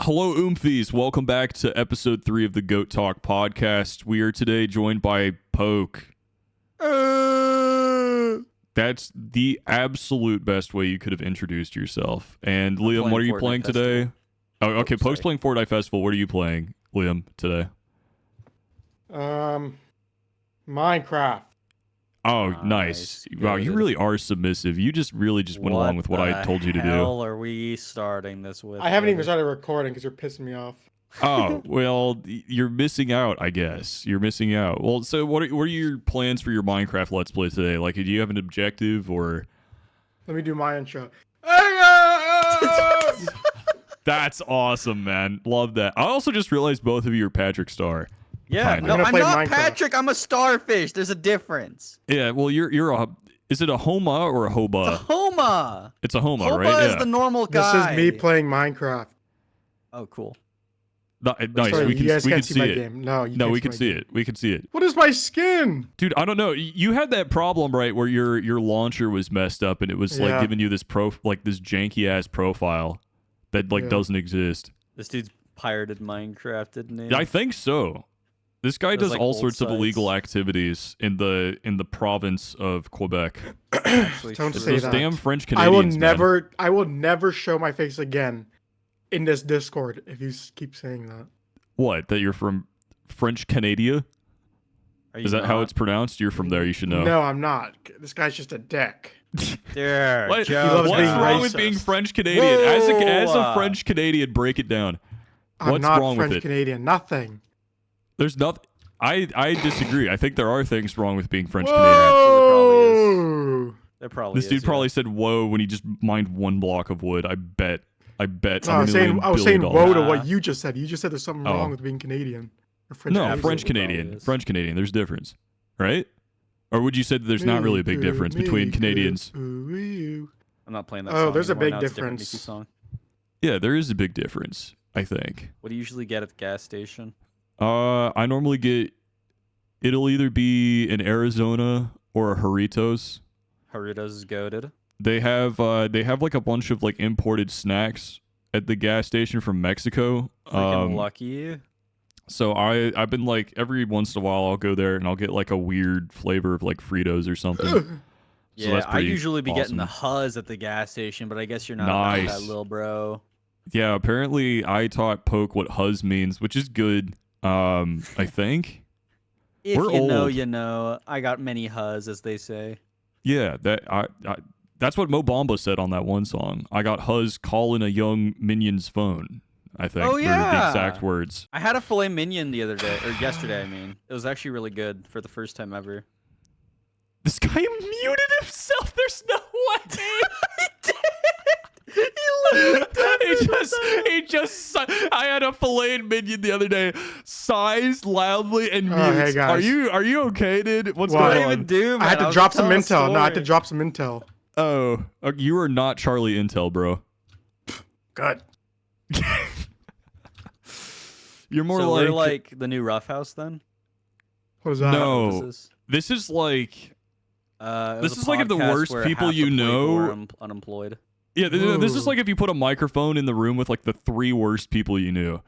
Hello, Oomfies. Welcome back to episode 3 of the Goat Talk podcast. We are today joined by Poke. That's the absolute best way you could have introduced yourself. And Liam, what are you playing today? Oh, okay. Poke's playing Fortnite Festival. What are you playing, Liam, today? Minecraft. Oh, nice. Wow, you really are submissive. You just went along with what I told you to do. What the hell are we starting this with? I haven't even started recording because you're pissing me off. Oh, well, you're missing out, I guess. You're missing out. Well, so what are your plans for your Minecraft Let's Play today? Like, do you have an objective or... Let me do my intro. That's awesome, man. Love that. I also just realized both of you are Patrick Star. Yeah, Kinda. no, I'm not Minecraft. Patrick. I'm a starfish. There's a difference. Yeah, well, you're a... Is it a Homa or a Hoba? It's a Homa. It's a Homa, Homa right? is the normal guy. This is me playing Minecraft. Oh, cool. Nice. Sorry, we you guys can can't see see my it. game. No, We can see it. We can see it. What is my skin? Dude, I don't know. You had that problem, right, where your launcher was messed up and it was like giving you this this janky ass profile that doesn't exist. This dude's pirated Minecraft, didn't he? I think so. This guy does like all old sorts of sites. illegal activities in the province of Quebec. Actually, Don't It's say those that. damn French I will Canadians. Man. I will never show my face again in this Discord if you keep saying that. What? That you're from French Canada? Are you Is that how not? it's pronounced? You're from there. You should know. No, I'm not. This guy's just a dick. There, What? Joe. loves What's being wrong with racist. being French Canadian? As a Whoa. French Canadian, break it down. I'm What's not wrong French with it? Canadian. Nothing. There's nothing. I disagree. I think there are things wrong with being French Canadian. Whoa! There probably This dude is, probably said "whoa" when he just mined one block of wood. I bet. No, $1 I was saying billion whoa to Ah. what you just said. You just said there's something Oh. wrong with being Canadian. Or French No, Canadian. French Absolutely Canadian. probably is. French Canadian. There's difference, right? Or would you say that there's not really a big difference between Canadians? I'm not playing that Oh, song there's a anymore. big Now it's different difference. Mickey song. Yeah, there is a big difference. I think. What do you usually get at the gas station? I normally get. It'll either be an Arizona or a Doritos. Doritos is goated. They have like a bunch of like imported snacks at the gas station from Mexico. Freaking lucky. So I've been like every once in a while I'll go there and I'll get like a weird flavor of like Fritos or something. So Yeah, that's I pretty usually be getting the awesome. Huzz at the gas station, but I guess you're not about Nice. that, little bro. Yeah, apparently I taught Poke what Huzz means, which is good. I think. If We're you know, old. you know. I got many Huzz, as they say. Yeah, that's what Mo Bamba said on that one song. I got Huzz calling a young minion's phone. I think Oh, were the yeah. exact words. I had a filet mignon the other day, or yesterday, I mean. It was actually really good for the first time ever. This guy muted himself. There's no way. he just I had a filet and minion the other day. Sighs loudly and mutes. Oh, hey, guys. Are you okay, dude? What's What? What going did I even on? do, man? I had to was drop some telling a intel. No, I had to story. drop some intel. Oh, you are not Charlie Intel, bro. Good. You're more So like, we're like the new Rough House, then? What was that? No. This is, this is like it This was a is like if the podcast worst where people half you the people know- are unemployed. yeah. This is Ooh. like if you put a microphone in the room with like the 3 worst people you knew.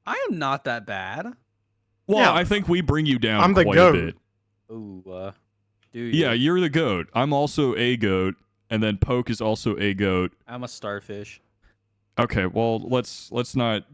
I am not that bad. Well, Yeah. I think we bring you down I'm the quite goat. a bit. Ooh, dude. Yeah, you're the goat. I'm also a goat, and then Poke is also a goat. I'm a starfish. Okay, well let's not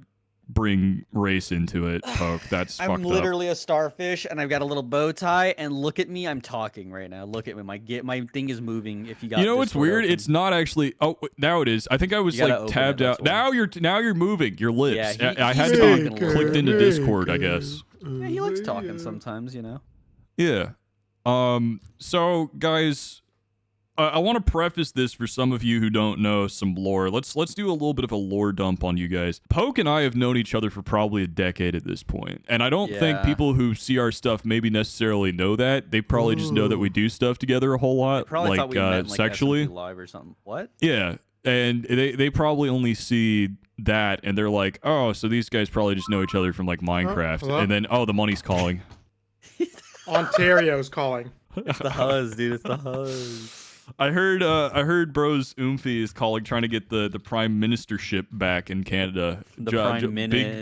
bring race into it, Poke. That's I'm fucked up. literally a starfish, and I've got a little bow tie. And look at me, I'm talking right now. Look at me, my thing is moving. If you got, You know what's Discord weird? open. It's not actually. Oh, now it is. I think I was You gotta like open tabbed it, out. that's Now you're moving your lips. Yeah, I had he's to talking be a little clicked bit. into Discord, I guess. Yeah, he likes talking sometimes, you know. Yeah. So guys, I want to preface this for some of you who don't know some lore. Let's do a little bit of a lore dump on you guys. Poke and I have known each other for probably a decade at this point, and I don't think Yeah. people who see our stuff maybe necessarily know that. They probably just know that we do stuff together a whole lot, Probably thought like we met in, like sexually. SMP Live or something. What? Yeah. And they probably only see that and they're like, oh, so these guys probably just know each other from like Minecraft. hello? And then, oh, the money's calling. Ontario's calling. It's the Huzz, dude. It's the Huzz. I heard Bro's Oomphy is trying to get the prime ministership back in Canada. The prime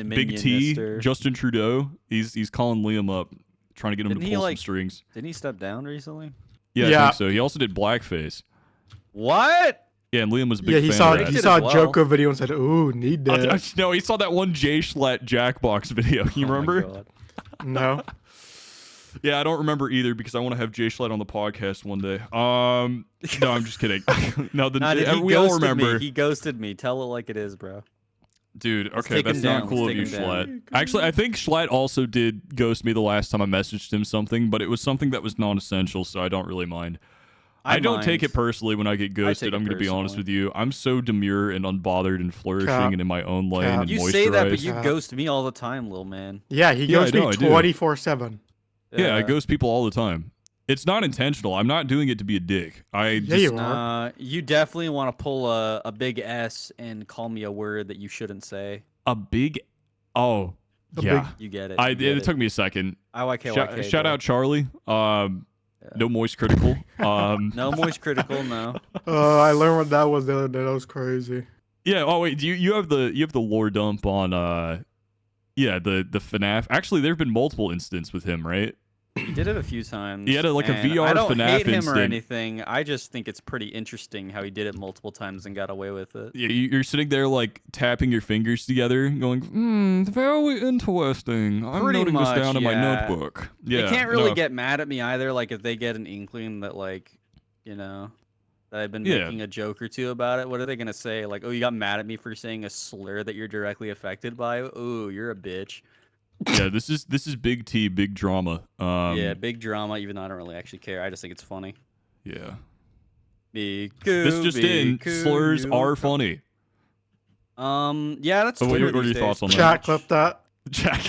Big T, minister. Justin Trudeau. He's calling Liam up, trying to get him Didn't to he, pull some like- strings. Didn't he step down recently? Yeah, I Yeah. think so. He also did blackface. What? Yeah, and Liam was a big Yeah, he fan saw of he that. did saw a as well. JOKO video and said, "Ooh, need that." No, he saw that one J Schlatt Jackbox video. You Oh my remember? God. No. Yeah, I don't remember either because I want to have J Schlatt on the podcast one day. No, I'm just kidding. No, Nah, dude, he we all ghosted remember. Me. He ghosted me. Tell it like it is, bro. Dude, Let's okay, take that's him not down. cool of Let's you, take him down. Schlatt. Actually, I think Schlatt also did ghost me the last time I messaged him something, but it was something that was non-essential, so I don't really mind. I don't take it personally when I get ghosted. take it I'm going to be honest personally. with you. I'm so demure and unbothered and flourishing Cap. and in my own lane Cap. and You moisturized. say that, but you Yeah. ghost me all the time, little man. Yeah, he Yeah, goes I know, me I do. 24/7. Yeah, I ghost people all the time. It's not intentional. I'm not doing it to be a dick. Yeah, just, you are. You definitely want to pull a big S and call me a word that you shouldn't say. a big. Oh, A yeah. big- You get it. You get It took me a second. IYK. Shout out Charlie. No moist critical. No moist critical. No. I learned what that was the other day. That was crazy. Yeah. Oh wait. Do you have the lore dump on yeah, the FNAF. Actually, there have been multiple instances with him, right? He did it a few times. He had a and VR I don't FNAF hate him instant. or anything. I just think it's pretty interesting how he did it multiple times and got away with it. Yeah, you're sitting there like tapping your fingers together, going, very interesting. I'm Pretty noting much, this down in my yeah. notebook. Yeah. They can't really no. get mad at me either. Like if they get an inkling that that I've been Yeah. making a joke or two about it. What are they gonna say? Like, oh, you got mad at me for saying a slur that you're directly affected by? Oh, you're a bitch. Yeah, this is big T, big drama. Yeah, big drama. Even though I don't really actually care. I just think it's funny. Yeah. This This just in, slurs are funny. Yeah, that's. What Twitter are your these thoughts days. on that? Chat, clip that. Jack,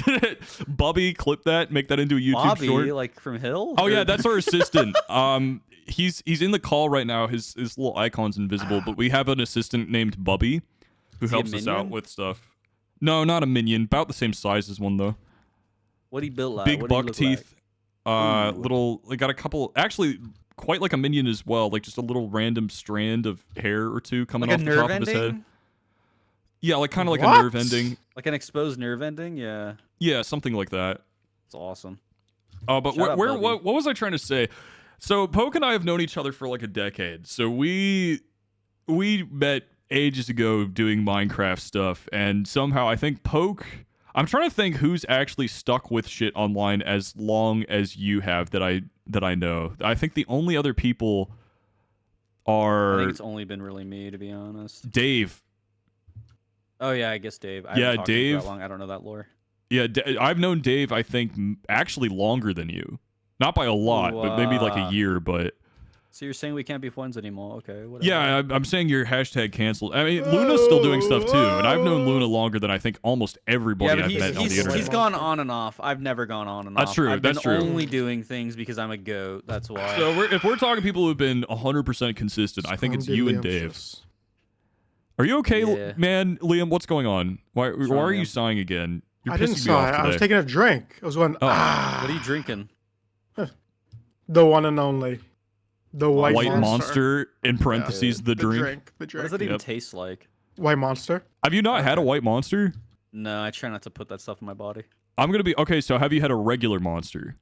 Bubby, clip that, make that into a YouTube Bobby, short. like from Hill. Oh yeah, Or- that's our assistant. He's in the call right now. His little icon's invisible, but we have an assistant named Bubby who Is he a helps us out minion? with stuff. No, not a minion. About the same size as one though. What he built like? Big What he buck look teeth. Ooh. Little. Like got a couple. Actually, quite like a minion as well. Like just a little random strand of hair or two coming Like off a the nerve top of his head. ending. Yeah, like kind of like a What? nerve ending. Like an exposed nerve ending. Yeah, Yeah, something like that. it's awesome. But Shout out, where Bubby. what was I trying to say? So Poke and I have known each other for like a decade. So we met ages ago doing Minecraft stuff, and somehow I think Poke. I'm trying to think who's actually stuck with shit online as long as you have that I know. I think the only other people I are think it's only been really me, to be honest. Dave. Oh yeah, I guess Dave. I Yeah, haven't talked to him for Dave. that long. I don't know that lore. Yeah, I've known Dave. I think actually longer than you. Not by a lot, but maybe like a Wow. year. But So you're saying we can't be friends anymore? Okay, whatever. yeah, I'm saying you're hashtag canceled. I mean, Luna's still doing stuff too, and I've known Luna longer than I think almost everybody Yeah, but I've met on the he's internet. gone on and off. I've never gone on and That's off. true, I've that's been true. only doing things because I'm a goat. That's why. So if we're talking people who've been 100% consistent, I think it's you and Dave. Are you okay, Yeah. man, Liam? What's going on? Why wrong, are you Liam? sighing again? You're I didn't pissing me off sigh. I was today. taking a drink. I was going, Oh. What are you drinking? the one and only. The white, White monster. monster in parentheses the drink. The What drink. does that even Yep. taste like? White monster. Have you not had a white monster? No, I try not to put that stuff in my body. I'm gonna be okay. So have you had a regular monster?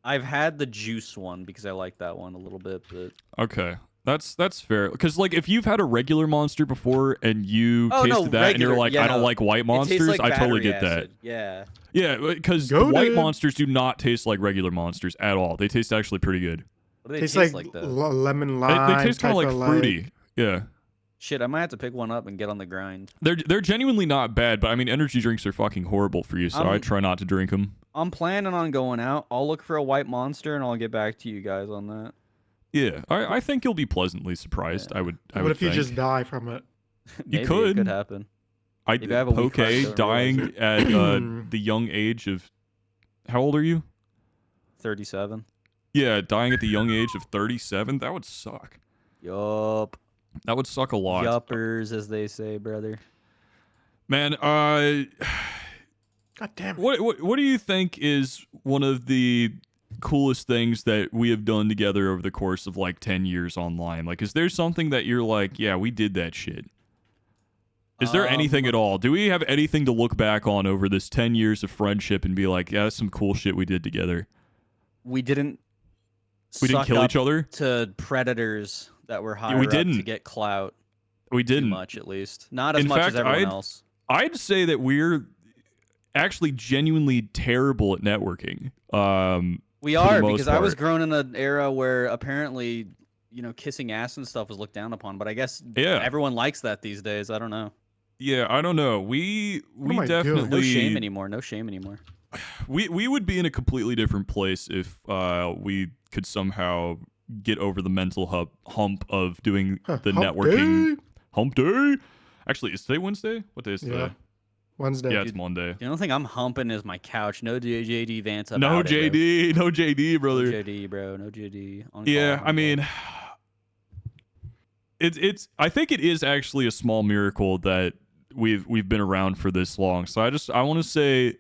I've had the juice one because I like that one a little bit, but Okay, that's fair. Because like if you've had a regular monster before and you Oh, no, tasted that and you're regular. like, Yeah, I don't no. like white it monsters, tastes like I totally battery get that. acid. Yeah. Yeah, because Goated. white monsters do not taste like regular monsters at all. They taste actually pretty good. What do they Tastes taste like, like though? lemon They, lime. they taste kind of type like fruity. Yeah, Shit, I might have to pick one up and get on the grind. they're genuinely not bad, but I mean, energy drinks are fucking horrible for you, so I try not to drink them. I'm planning on going out. I'll look for a white monster and I'll get back to you guys on that. Yeah, I think you'll be pleasantly surprised. Yeah. I would. What if you just die from it? Maybe could. It could happen. I maybe I have a weak heart, Pokay don't dying realize at the young age of how old are you? 37. Yeah, dying at the young age of 37. That would suck. Yup. That would suck a lot. Yuppers, as they say, brother. Man, God damn it. what do you think is one of the coolest things that we have done together over the course of like 10 years online? Like, is there something that you're like, yeah, we did that shit? Is there anything at all? Do we have anything to look back on over this 10 years of friendship and be like, yeah, that's some cool shit we did together? We didn't kill up each other to predators that were higher we up didn't. to get clout. We Too didn't. much, at least. Not as In much fact, as everyone else. I'd say that we're actually genuinely terrible at networking. We for are, the most because I was part. grown in an era where apparently, kissing ass and stuff was looked down upon. But I guess Yeah. everyone likes that these days. I don't know. Yeah, I don't know. We am I doing? definitely No shame anymore. No shame anymore. we would be in a completely different place if we could somehow get over the mental hump of doing the Hump networking day. hump day. Actually, is today Wednesday? What day is today? Yeah. Wednesday. Yeah, it's Monday. The only thing I'm humping is my couch. No JD Vance about No it, bro. JD, no JD, brother. No JD, bro. No JD. On Yeah, call, I on mean, call. it's. I think it is actually a small miracle that we've been around for this long. So I want to say,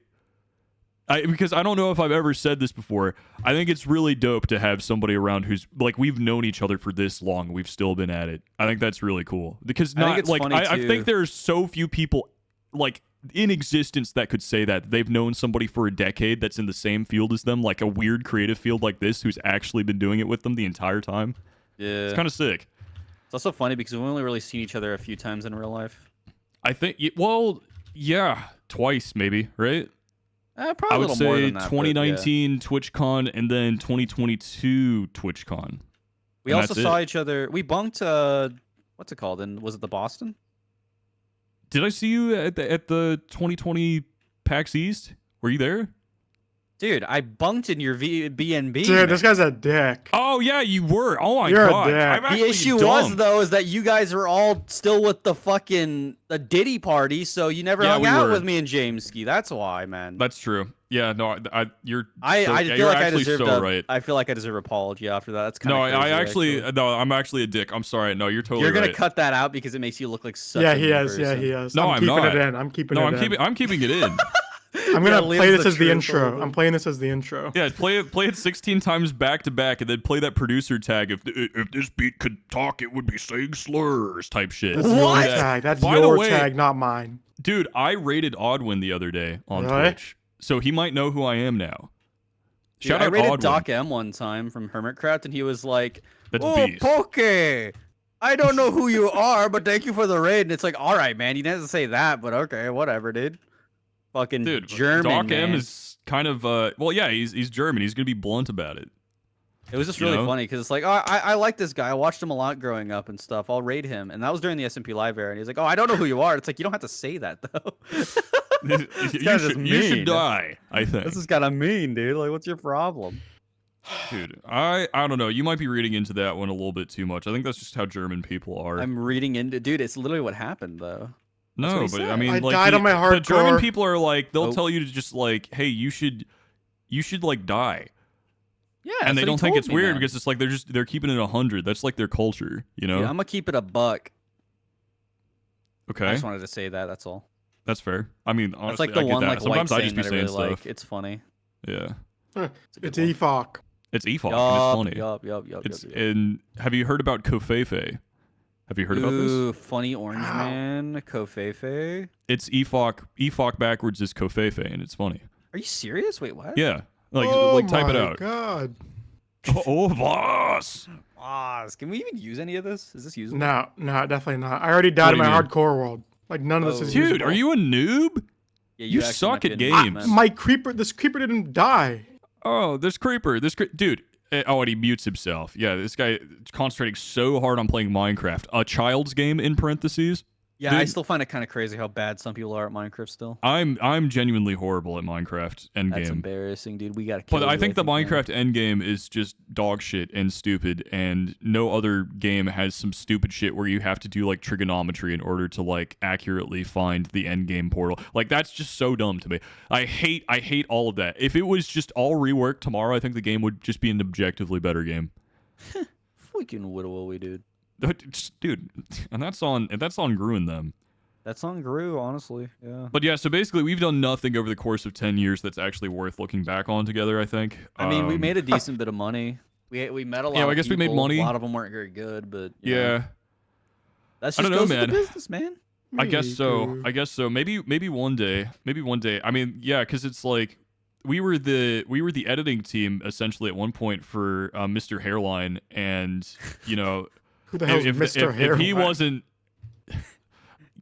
because I don't know if I've ever said this before. I think it's really dope to have somebody around who's like, we've known each other for this long. We've still been at it. I think that's really cool because I think it's funny, I too. think there's so few people like in existence that could say that they've known somebody for a decade that's in the same field as them, like a weird creative field like this, who's actually been doing it with them the entire time. Yeah. It's kind of sick. It's also funny because we've only really seen each other a few times in real life. I think, well, yeah, twice maybe, right? Probably I a would little more say than that. but, 2019 TwitchCon and then 2022 TwitchCon. We and also that's saw it. each other. We bunked. What's it called? And was it the Boston? Did I see you at the 2020 PAX East? Were you there? Dude, I bunked in your B&B. Dude, this guy's a dick. Oh yeah, you were. Oh my You're a god. dick. I'm The actually issue dumb. was though is that you guys were all still with the Diddy party, so you never Yeah, hung we out were. with me and James Ski. That's why, man. That's true. Yeah, no, you're. I so, yeah, feel you're like I actually deserved so a, right. I feel like I deserve an apology after that. That's kind No, of I actually, no, I'm actually a dick. I'm sorry. No, you're totally You're gonna right. cut that out because it makes you look like such Yeah, a he mean is. Yeah, person. he is. No, I'm I'm keeping not. it in. I'm keeping No, it in. I'm keeping it in. I'm Yeah, gonna Liam's play this the as the truth a intro. little bit. I'm playing this as the intro. Yeah, play it 16 times back to back, and then play that producer tag. If this beat could talk, it would be saying slurs type shit. That's What? your tag. That's By the your way- tag, not mine. Dude, I rated Oddwin the other day on Really? Twitch, so he might know who I am now. Dude, Shout I out rated Oddwin. Doc M one time from Hermitcraft, and he was like, That's "Oh, beast. Pokay, I don't know who you are, but thank you for the raid." And it's like, all right, man, you didn't have to say that, but okay, whatever, dude. Fucking Dude, German, Doc M man. is kind of well, yeah, he's German. He's gonna be blunt about it. It was just you really know? funny because it's like, oh, I like this guy. I watched him a lot growing up and stuff. I'll raid him, and that was during the SMP Live era. And he's like, "Oh, I don't know who you are." It's like you don't have to say that though. you, guy's just you should mean. die. I think. This is kind of mean, dude. Like, what's your problem? Dude, I don't know. You might be reading into that one a little bit too much. I think that's just how German people are. I'm reading into, dude. It's literally what happened though. no, what he but I said. mean, I like died on my the German hardcore. people are like they'll Oh. tell you to just like, hey, you should like die, Yeah, and they that's what he don't think told it's me, weird man. because it's like they're keeping it 100. That's like their culture, you know? Yeah, I'm gonna keep it a buck. I Okay, just wanted to say that. That's all. that's fair. I mean, honestly, That's like I the get one that. like white Sometimes I just saying be that I saying really stuff. like. It's funny. Yeah, It's, a good It's one. EFOC. it's EFOC, Yup, and it's funny. yup. It's and have you heard about Kofefe? Have you heard about this? Ooh, funny orange Wow. man, Kofefe. It's EFOC. EFOC backwards is Kofefe, and it's funny. Are you serious? Wait, what? Yeah, oh type it my out. God. Oh, boss. Oz, can we even use any of this? Is this usable? No, definitely not. I already died What in do my you mean? hardcore world. Like none of this Oh. is Dude, usable. are you a noob? Yeah, You actually suck might be at a noob, games. man. My creeper. This creeper didn't die. Oh, this creeper. Dude. Oh, and he mutes himself. Yeah, this guy concentrating so hard on playing Minecraft. A child's game in parentheses. Yeah, I Dude. still find it kind of crazy how bad some people are at Minecraft still. I'm genuinely horrible at Minecraft That's endgame. embarrassing, dude. We gotta. But kill I you, think the man. Minecraft endgame is just dog shit and stupid, and no other game has some stupid shit where you have to do like trigonometry in order to like accurately find the endgame portal. Like that's just so dumb to me. I hate all of that. If it was just all reworked tomorrow, I think the game would just be an objectively better game. Freaking Widowy, dude. Dude, and that's on Grew and them. That song grew, honestly. Yeah. But yeah, so basically we've done nothing over the course of 10 years that's actually worth looking back on together, I think. I mean, we made a decent bit of money. We met a lot Yeah, of I guess we people. made money. A lot of them weren't very good, but you know, Yeah. that's I just don't know, goes with the man. business, man. I guess so. Me I guess so. Maybe one day. Maybe one day. I mean, yeah, because it's like we were the editing team essentially at one point for Mr. Hairline, and you know, Who the hell's Mr. if Hairline? he wasn't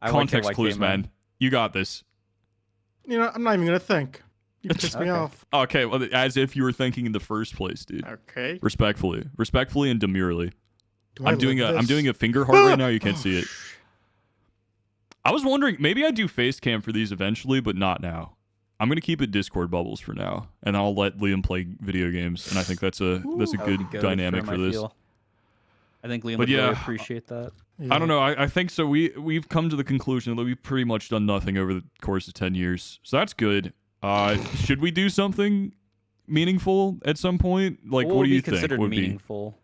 context YKYK, clues, man. You got this. You know, I'm not even gonna think. You pissed me Okay. off. Okay, well, as if you were thinking in the first place, dude. Okay. Respectfully and demurely. Do I I'm doing live I'm this? doing a finger heart right now. You can't Oh, see it. I was wondering, maybe I do face cam for these eventually, but not now. I'm gonna keep it Discord bubbles for now, and I'll let Liam play video games, and I think that's a That would good be good dynamic him, for I this. feel. I think Liam But would yeah, really appreciate that. Yeah. I don't know. I think so. We've come to the conclusion that we've pretty much done nothing over the course of 10 years, so that's good. Should we do something meaningful at some point? Like, what would do be you think considered would be? meaningful?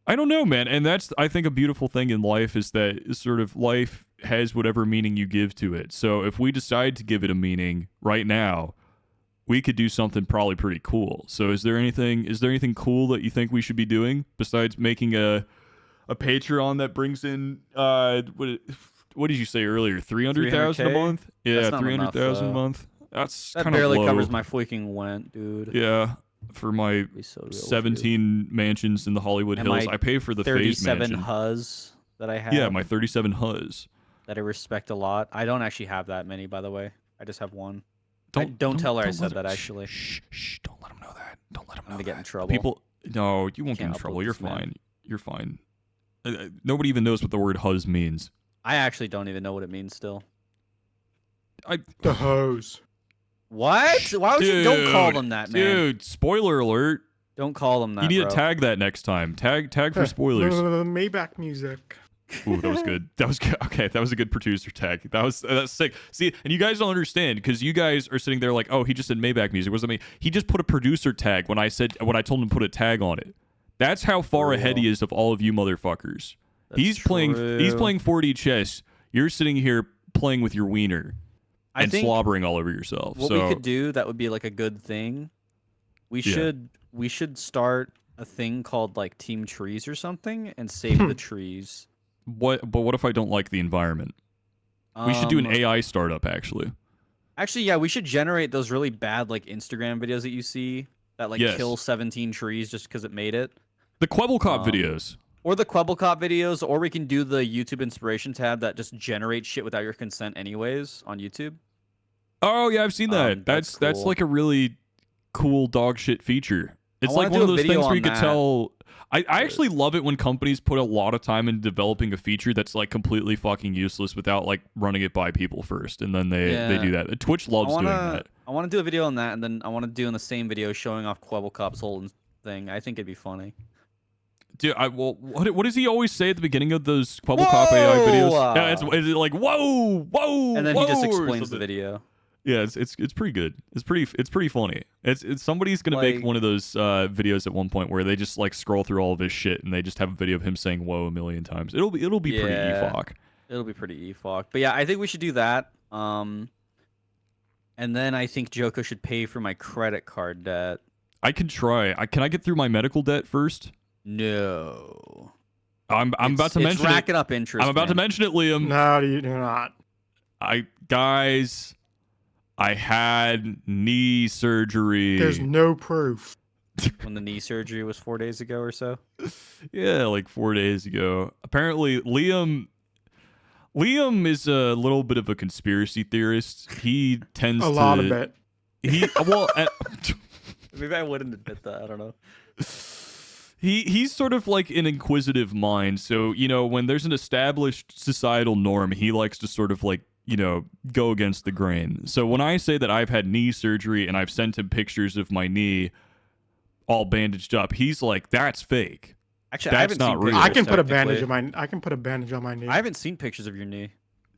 I don't know, man. And that's, I think, a beautiful thing in life is that sort of life has whatever meaning you give to it. So if we decide to give it a meaning right now, we could do something probably pretty cool. So is there anything cool that you think we should be doing besides making a Patreon that brings in what did you say earlier? 300,000 a 300K? month? Yeah, That's not 300,000 a enough, month. That's That kind of barely low. covers my freaking rent, dude. Yeah, for my It'd be so real with you. 17 mansions in the Hollywood And Hills. my I pay for the phase 37 mansion. huz that I have. Yeah, my 37 huz. that I respect a lot. I don't actually have that many, by the way. I just have one. Don't tell her I let said her- that, actually. Shh, don't let him know that. Don't let him I'm know gonna get in that. trouble. People, no, you won't get in Can't trouble. upload You're this, man. fine. You're fine. Nobody even knows what the word huz means. I actually don't even know what it means still. The hose. What? Why would you? Don't call them that, man. Dude, spoiler alert. Don't call them that. You need bro. to tag that next time. Tag for spoilers. Maybach music. Ooh, that was good. That was good. Okay, that was a good producer tag. That's sick. See, and you guys don't understand because you guys are sitting there like, oh, he just said Maybach music. What does that mean? He just put a producer tag when I told him to put a tag on it. That's how far ahead he is of all of you motherfuckers. That's He's playing true. 4D chess. You're sitting here playing with your wiener I and think slobbering all over yourself. what So we could do that would be like a good thing. We Yeah. should start a thing called like Team Trees or something and save the trees. what? But what if I don't like the environment? We should do an Um, AI startup actually. Actually, yeah, we should generate those really bad like Instagram videos that you see that like Yes. kill 17 trees just because it made it. The Quebblecop um, videos. Or the Quebblecop videos, or we can do the YouTube inspiration tab that just generates shit without your consent anyways on YouTube. Oh yeah, I've seen that. that's That's cool. like a really cool dog shit feature. It's wanna like one do of a those video things where on you could that. tell. I actually love it when companies put a lot of time into developing a feature that's like completely fucking useless without like running it by people first, and then they Yeah. do that. Twitch loves doing that. I want to do a video on that, and then I want to do in the same video showing off Quebblecop's whole thing. I think it'd be funny. Dude, what does he always say at the beginning of those Quebblecop AI videos? Whoa! Yeah, it's like whoa, And then he just whoa, or explains the something. video. Yeah, it's pretty good. It's pretty funny. It's somebody's gonna make Like- one of those videos at one point where they just like scroll through all of his shit and they just have a video of him saying "whoa" a million times. It'll be pretty Yeah. efoc. It'll be pretty e-fuck. But yeah, I think we should do that. And then I think JOKO should pay for my credit card debt. I can try. Can I get through my medical debt first? No. I'm about to It's mention it. racking up interest. I'm about to man. mention it, Liam. No, you do not. I had knee surgery. There's no proof. when the knee surgery was 4 days ago or so. Yeah, like 4 days ago. Apparently, Liam is a little bit of a conspiracy theorist. He tends A to lot of it. Maybe I wouldn't admit that. I don't know. He's sort of like an inquisitive mind. So, when there's an established societal norm, he likes to sort of like, go against the grain. So when I say that I've had knee surgery and I've sent him pictures of my knee all bandaged up, he's like, that's fake. Actually, That's I haven't not seen real. pictures, I can put a technically. bandage on my knee. I haven't seen pictures of your knee.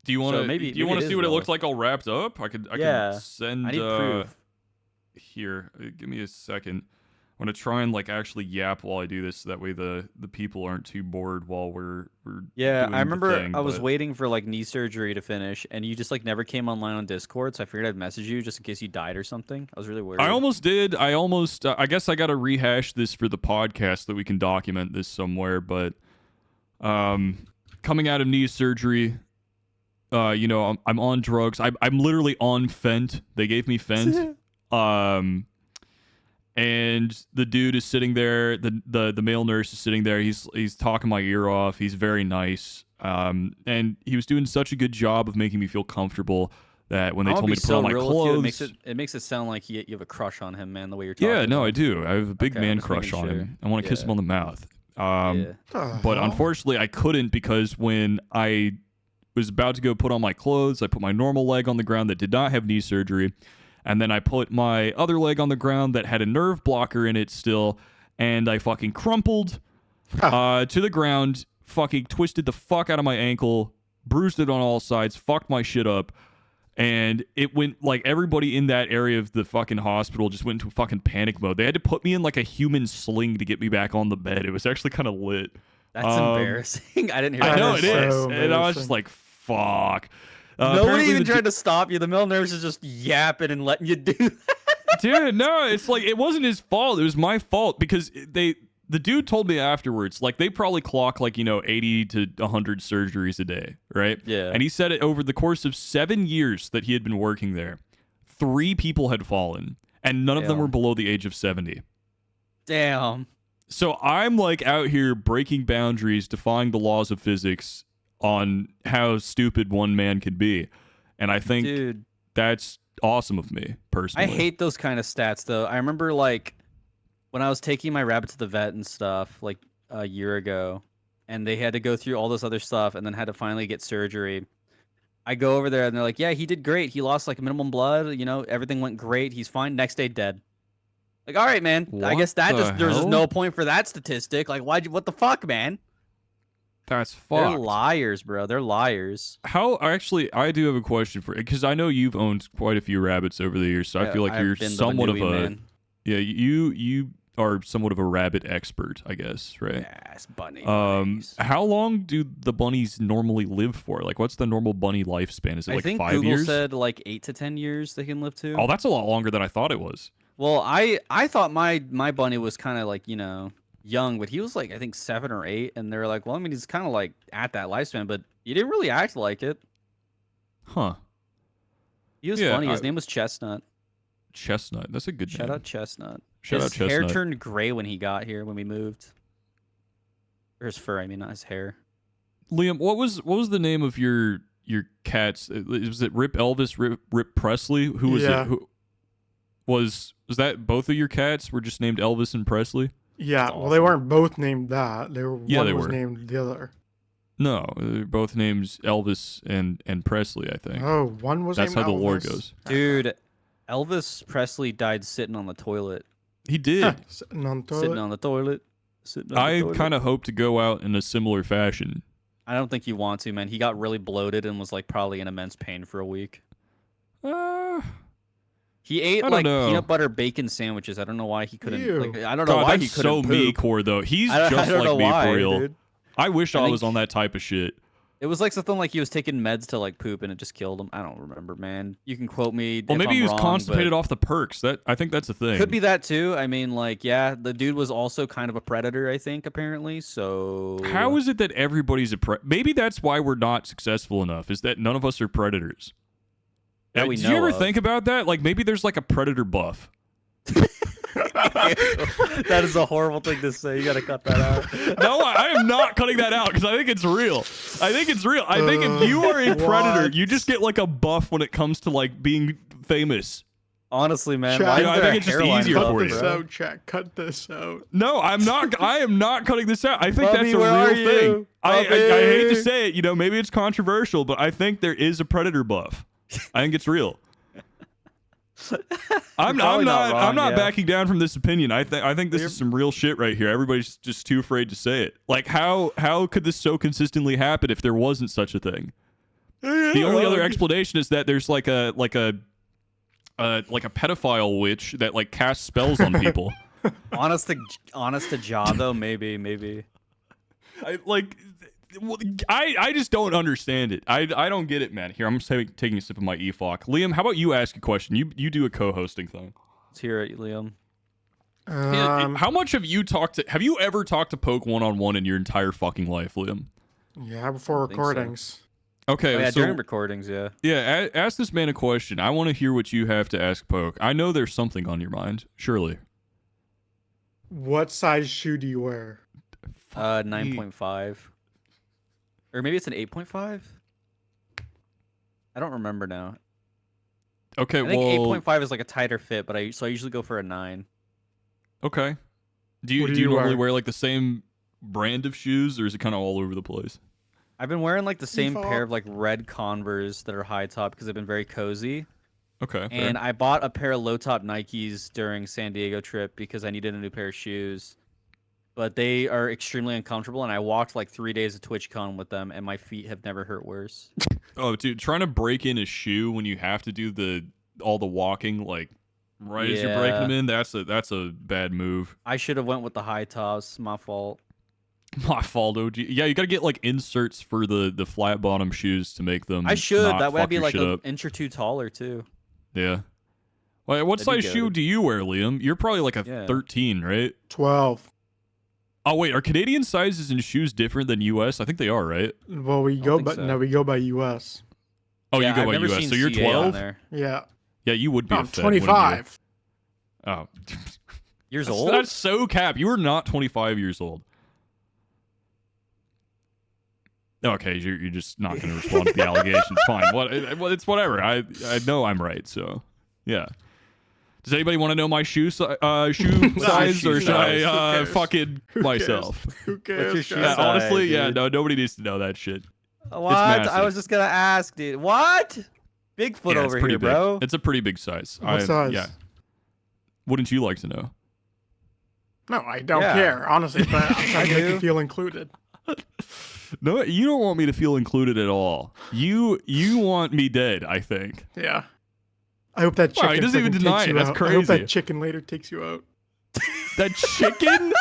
Do you want to So maybe- do you maybe want it to see is what it real. looks like all wrapped up? I Yeah, can send I need proof. here. Give me a second. I'm gonna try and like actually yap while I do this, so that way the people aren't too bored while we're Yeah, doing I remember the thing, I was but- waiting for like knee surgery to finish, and you just like never came online on Discord, so I figured I'd message you just in case you died or something. I was really worried. I almost did. I almost. I guess I got to rehash this for the podcast so that we can document this somewhere. But, coming out of knee surgery, you know, I'm on drugs. I'm literally on Fent. They gave me Fent. And the dude is sitting there. The male nurse is sitting there. He's talking my ear off. He's very nice. And he was doing such a good job of making me feel comfortable that when they told me to put on my clothes, it makes it sound like you have a crush on him, man. The way you're talking. yeah, no, about I do. I have a big Okay, I'm man just crush making on sure. him. I want to kiss him on the mouth. Yeah. But unfortunately, I couldn't, because when I was about to go put on my clothes, I put my normal leg on the ground that did not have knee surgery, and then I put my other leg on the ground that had a nerve blocker in it still, and I fucking crumpled to the ground, fucking twisted the fuck out of my ankle, bruised it on all sides, fucked my shit up. And it went like everybody in that area of the fucking hospital just went into fucking panic mode. They had to put me in like a human sling to get me back on the bed. It was actually kind of lit. That's embarrassing. I didn't hear. I that. know That it is is. so And I was just embarrassing. like, fuck. Nobody Apparently even the tried to stop you. The male nurse is just yapping and letting you do that. dude, no, it's like it wasn't his fault. It was my fault because the dude told me afterwards, like they probably clock like, you know, 80 to 100 surgeries a day, right? Yeah. And he said it over the course of 7 years that he had been working there, 3 people had fallen, and none of them Damn. were below the age of 70. Damn. So I'm like out here breaking boundaries, defying the laws of physics on how stupid one man could be. And I think Dude, that's awesome of me, personally. I hate those kind of stats though. I remember like when I was taking my rabbit to the vet and stuff like a year ago, and they had to go through all this other stuff and then had to finally get surgery. I go over there and they're like, "Yeah, he did great. He lost like minimum blood. You know, everything went great. He's fine. Next day, dead." Like, all right, man. I What guess that the just there's just hell? no point for that statistic. Like, what the fuck, man? That's They're fucked. liars, bro. They're liars. How actually, I do have a question for, because I know you've owned quite a few rabbits over the years, so I feel like I've you're been the somewhat of Banui a man. yeah. You are somewhat of a rabbit expert, I guess, right? Yes, bunny. How long do the bunnies normally live for? Like, what's the normal bunny lifespan? Is it I like think 5 Google years? said like 8 to 10 years they can live to. Oh, that's a lot longer than I thought it was. Well, I thought my bunny was kind of like, you know, young, but he was like I think 7 or 8, and they're like, well, I mean, he's kind of like at that lifespan, but he didn't really act like it. Huh? He was Yeah, funny. His name was Chestnut. Chestnut. That's a good Shout name. out Chestnut. Shout his out hair Chestnut. turned gray when he got here when we moved. Or his fur, I mean, not his hair. Liam, what was the name of your cats? Was it Rip Elvis, Rip Presley? Who was Yeah. it? Who was that? Both of your cats were just named Elvis and Presley? Yeah, That's well, they awesome. weren't both named that. They were Yeah, one they was were. named the other. No, they're both names Elvis and Presley, I think. Oh, one was That's how named the lore Elvis. goes. Dude, Elvis Presley died sitting on the toilet. He did. Sitting on the Sitting toilet. on the toilet. Sitting on the I toilet. kind of hope to go out in a similar fashion. I don't think you want to, man. He got really bloated and was like probably in immense pain for a week. He ate I don't like know. peanut butter bacon sandwiches. I don't know why he couldn't. Ew. Like, I don't know God, why that's he couldn't so poop. me, Core, though. He's I just don't like know me why, for real. dude. I wish I I was think- on that type of shit. It was like something like he was taking meds to like poop and it just killed him. I don't remember, man. You can quote me. Well, if maybe I'm he was wrong, constipated but off the perks. I think that's the thing. Could be that too. I mean, like, yeah, the dude was also kind of a predator, I think, apparently. So How is it that everybody's a maybe that's why we're not successful enough, is that none of us are predators. That we Did you know ever of. think about that? Like, maybe there's like a predator buff. that is a horrible thing to say. You gotta cut that out. No, I am not cutting that out because I think it's real. I think it's real. I think if you are a predator, What? you just get like a buff when it comes to like being famous. Honestly, man, Chad, why you is know, I there think a it's just hairline easier above for Cut it, you. this bro? out, chat. Cut this out. No, I'm not. I am not cutting this out. I think Bubby, that's a where real are thing. you? I hate to Bubby. say it. You know, maybe it's controversial, but I think there is a predator buff. I think it's real. I'm probably not wrong, not yeah. backing down from this opinion. I think this is some real shit right here. Everybody's just too afraid to say it. Like how could this so consistently happen if there wasn't such a thing? The only other explanation is that there's like a pedophile witch that like casts spells on people. Honest to jaw though, maybe. I just don't understand it. I don't get it, man. Here, I'm just taking a sip of my EFOC. Liam, how about you ask a question? You do a co-hosting thing. Let's hear it, Liam. How much have you ever talked to Poke one-on-one in your entire fucking life, Liam? Yeah, before think so. recordings. Okay, Oh, yeah, so during recordings, yeah. yeah, ask this man a question. I want to hear what you have to ask Poke. I know there's something on your mind, surely. What size shoe do you wear? 9.5. Or maybe it's an 8.5? I don't remember now. Okay, I think well, 8.5 is like a tighter fit, but I usually go for a 9. okay. Do What you do you normally wear? wear like the same brand of shoes, or is it kind of all over the place? I've been wearing like the same Default. pair of like red Converse that are high top because they've been very cozy. Okay, fair. And I bought a pair of low top Nikes during San Diego trip because I needed a new pair of shoes. But they are extremely uncomfortable, and I walked like 3 days of TwitchCon with them, and my feet have never hurt worse. Oh, dude, trying to break in a shoe when you have to do all the walking, like right as you're breaking them in, that's a bad move. I should have went with the high tops. My fault. My fault, OG. Yeah, you got to get like inserts for the flat bottom shoes to make them. I should. not That way I'd fuck be your like shit an up. inch or two taller too. Yeah. Well, what That'd be size shoe good. do you wear, Liam? You're probably like a Yeah. 13, right? 12. Oh wait, are Canadian sizes in shoes different than US? I think they are, right? Well, we go, think but so. no, we go by US. Oh, Yeah, you go I've by never US, seen so you're CA on 12. there. Yeah. Yeah, you would be. No, a I'm fed, wouldn't you? 25. Oh, Years that's, old? that's so cap. You are not 25 years old. Okay, you're just not going to respond to the allegations. Fine. It's whatever. I know I'm right. So, yeah. Does anybody want to know my shoe size, or shoe should size. I Who cares? fucking Who cares? myself? Who cares? your shoe guys? Yeah, size? honestly, yeah. dude. No, nobody needs to know that shit. What? I massive. was just gonna ask, dude. What? Bigfoot Yeah, it's over pretty here, big. bro. It's a pretty big size. What size? Yeah. Wouldn't you like to know? No, I don't Yeah. care, honestly, but I'm trying to make do. you feel included. No, you don't want me to feel included at all. You want me dead, I think. Yeah. I hope that chicken Wow, he doesn't even freaking deny takes it. you That's out. I hope crazy. that chicken later takes you out. That chicken?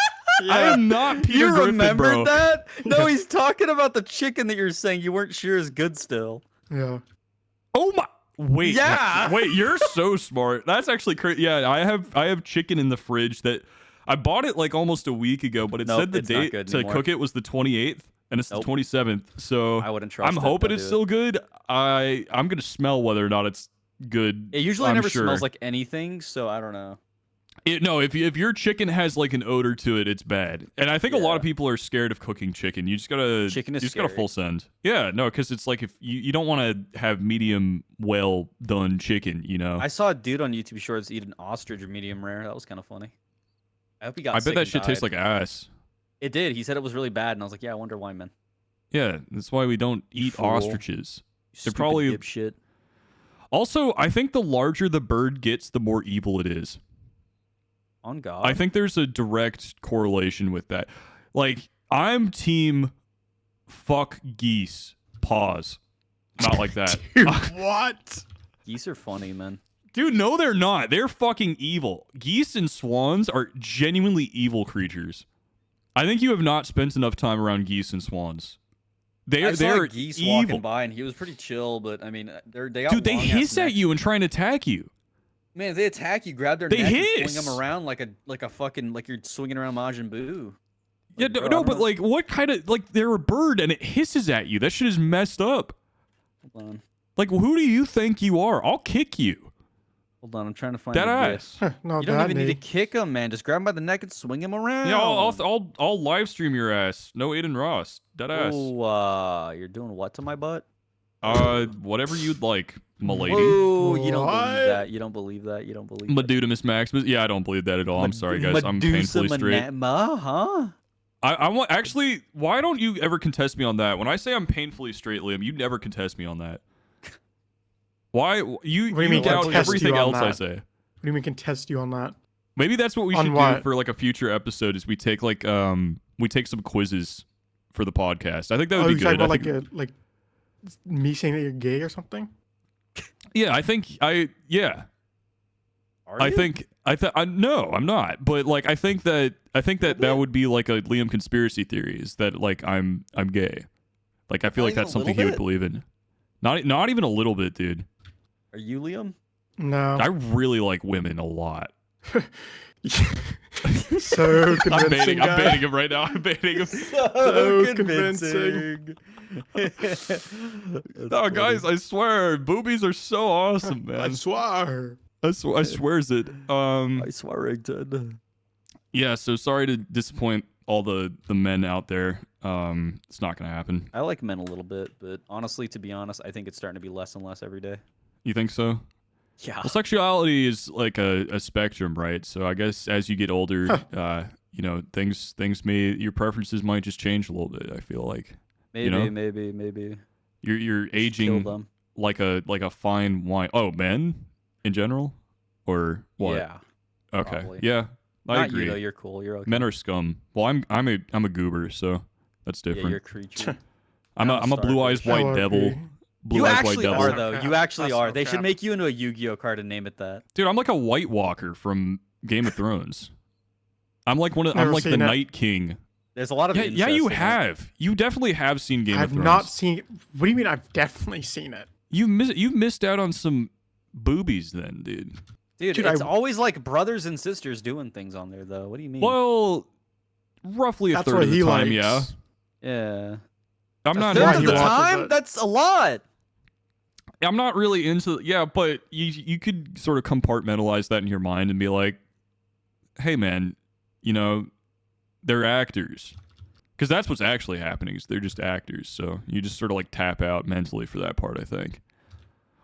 I Yeah. am not Peter You Griffin, remembered bro. that? No, he's talking about the chicken that you're saying you weren't sure is good still. Yeah. Oh my! Wait, Yeah. wait, you're so smart. That's actually crazy. Yeah, I have chicken in the fridge that I bought it like almost a week ago, but it Nope, said the it's not date good to anymore. cook it was the 28th, and it's Nope. the 27th. So I wouldn't trust I'm it. hoping Don't it's do still good. I'm gonna smell whether or not it's good. It usually I'm never sure. smells like anything, so I don't know. No, if your chicken has like an odor to it, it's bad. And I think a lot of Yeah. people are scared of cooking chicken. You just gotta Chicken is you just gotta scary. full send. Yeah, no, because it's like if you don't want to have medium well done chicken, you know. I saw a dude on YouTube Shorts eat an ostrich medium rare. That was kind of funny. I hope he got I sick bet that and shit tastes died. like ass. It did. He said it was really bad, and I was like, yeah, I wonder why, man. Yeah, that's why we don't You eat fool. ostriches. You They're stupid probably- dipshit. Also, I think the larger the bird gets, the more evil it is. On God. I think there's a direct correlation with that. Like, I'm team fuck geese. Pause. Not like that. Dude, what? Geese are funny, man. Dude, no, they're not. They're fucking evil. Geese and swans are genuinely evil creatures. I think you have not spent enough time around geese and swans. I saw They're a geese evil. walking by, and he was pretty chill. But I mean, they got Dude, they long-ass hiss at necks. you and try and attack you. Man, if they attack you, grab their They neck and hiss. swing them around like a fucking like you're swinging around Majin Buu. Yeah, Like, bro, I no, don't but know- like, what kind of like they're a bird and it hisses at you? That shit is messed up. Like, who do you think you are? I'll kick you. Hold on, I'm trying to find Dead the ass. gif. Not You don't that even need to Nate. kick him, man. Just grab him by the neck and swing him around. Yeah, I'll live stream your ass. No Aiden Ross. Dead ass. Oh, you're doing what to my butt? Whatever you'd like, milady. Whoa, you don't What? believe that. You don't believe that. You don't believe that. Medudamus Maximus. Yeah, I don't believe that at all. I'm sorry, guys. I'm Medusa painfully straight. Huh? I want actually. Why don't you ever contest me on that? When I say I'm painfully straight, Liam, you never contest me on that. Why you What do you mean doubt contest everything you on else I that? say? What do you mean can test you on that? Maybe that's what we On should do what? for like a future episode. Is we take like we take some quizzes for the podcast. I think that would Oh, be you're talking good. about I like think- like me saying that you're gay or something? yeah, I think Are I you? think No, I'm not. But like, I think that that would be like a Liam conspiracy theory. Is that like I'm gay? Like I feel Not like even that's a something little he would bit? believe in. Not even a little bit, dude. Are you Liam? No. I really like women a lot. So I'm convincing, baiting guy. him right now. I'm baiting him. So convincing. No, guys, I swear, boobies are so awesome, I man. swear. I swears it. I Swearington. Yeah. So sorry to disappoint all the men out there. It's not gonna happen. I like men a little bit, but honestly, to be honest, I think it's starting to be less and less every day. You think so? Yeah. Well, sexuality is like a spectrum, right? So I guess as you get older, you know, things your preferences might just change a little bit. I feel like Maybe, know? maybe. you're Kill aging them. like a fine wine. Oh, men in general, or what? Yeah. Okay. probably. Yeah, I Not agree. you though. You're cool. You're okay. Men are scum. Well, I'm a goober, so that's Yeah, different. you're a creature. I'm I'm a a blue eyes starfish. white devil. LRP. Blue You eyes white actually devil. are That's though. no You cap. actually That's are. no They should cap. make you into a Yu-Gi-Oh card and name it that. Dude, I'm like a White Walker from Game of Thrones. I'm like I'm Never like the seen it. Night King. There's a lot of Yeah, incest you in it. have. You definitely have seen Game of I've Thrones. not seen. What do you mean? I've definitely seen it. You missed out on some boobies then, dude. Dude, Dude, it's I- always like brothers and sisters doing things on there though. What do you mean? Well, roughly a That's third what of the he time, likes. yeah. Yeah. I'm A not third Third into of he the that. watches time? it. That's a lot. I'm not really into yeah, but you could sort of compartmentalize that in your mind and be like, hey man, you know, they're actors. Because that's what's actually happening is they're just actors. So you just sort of like tap out mentally for that part, I think.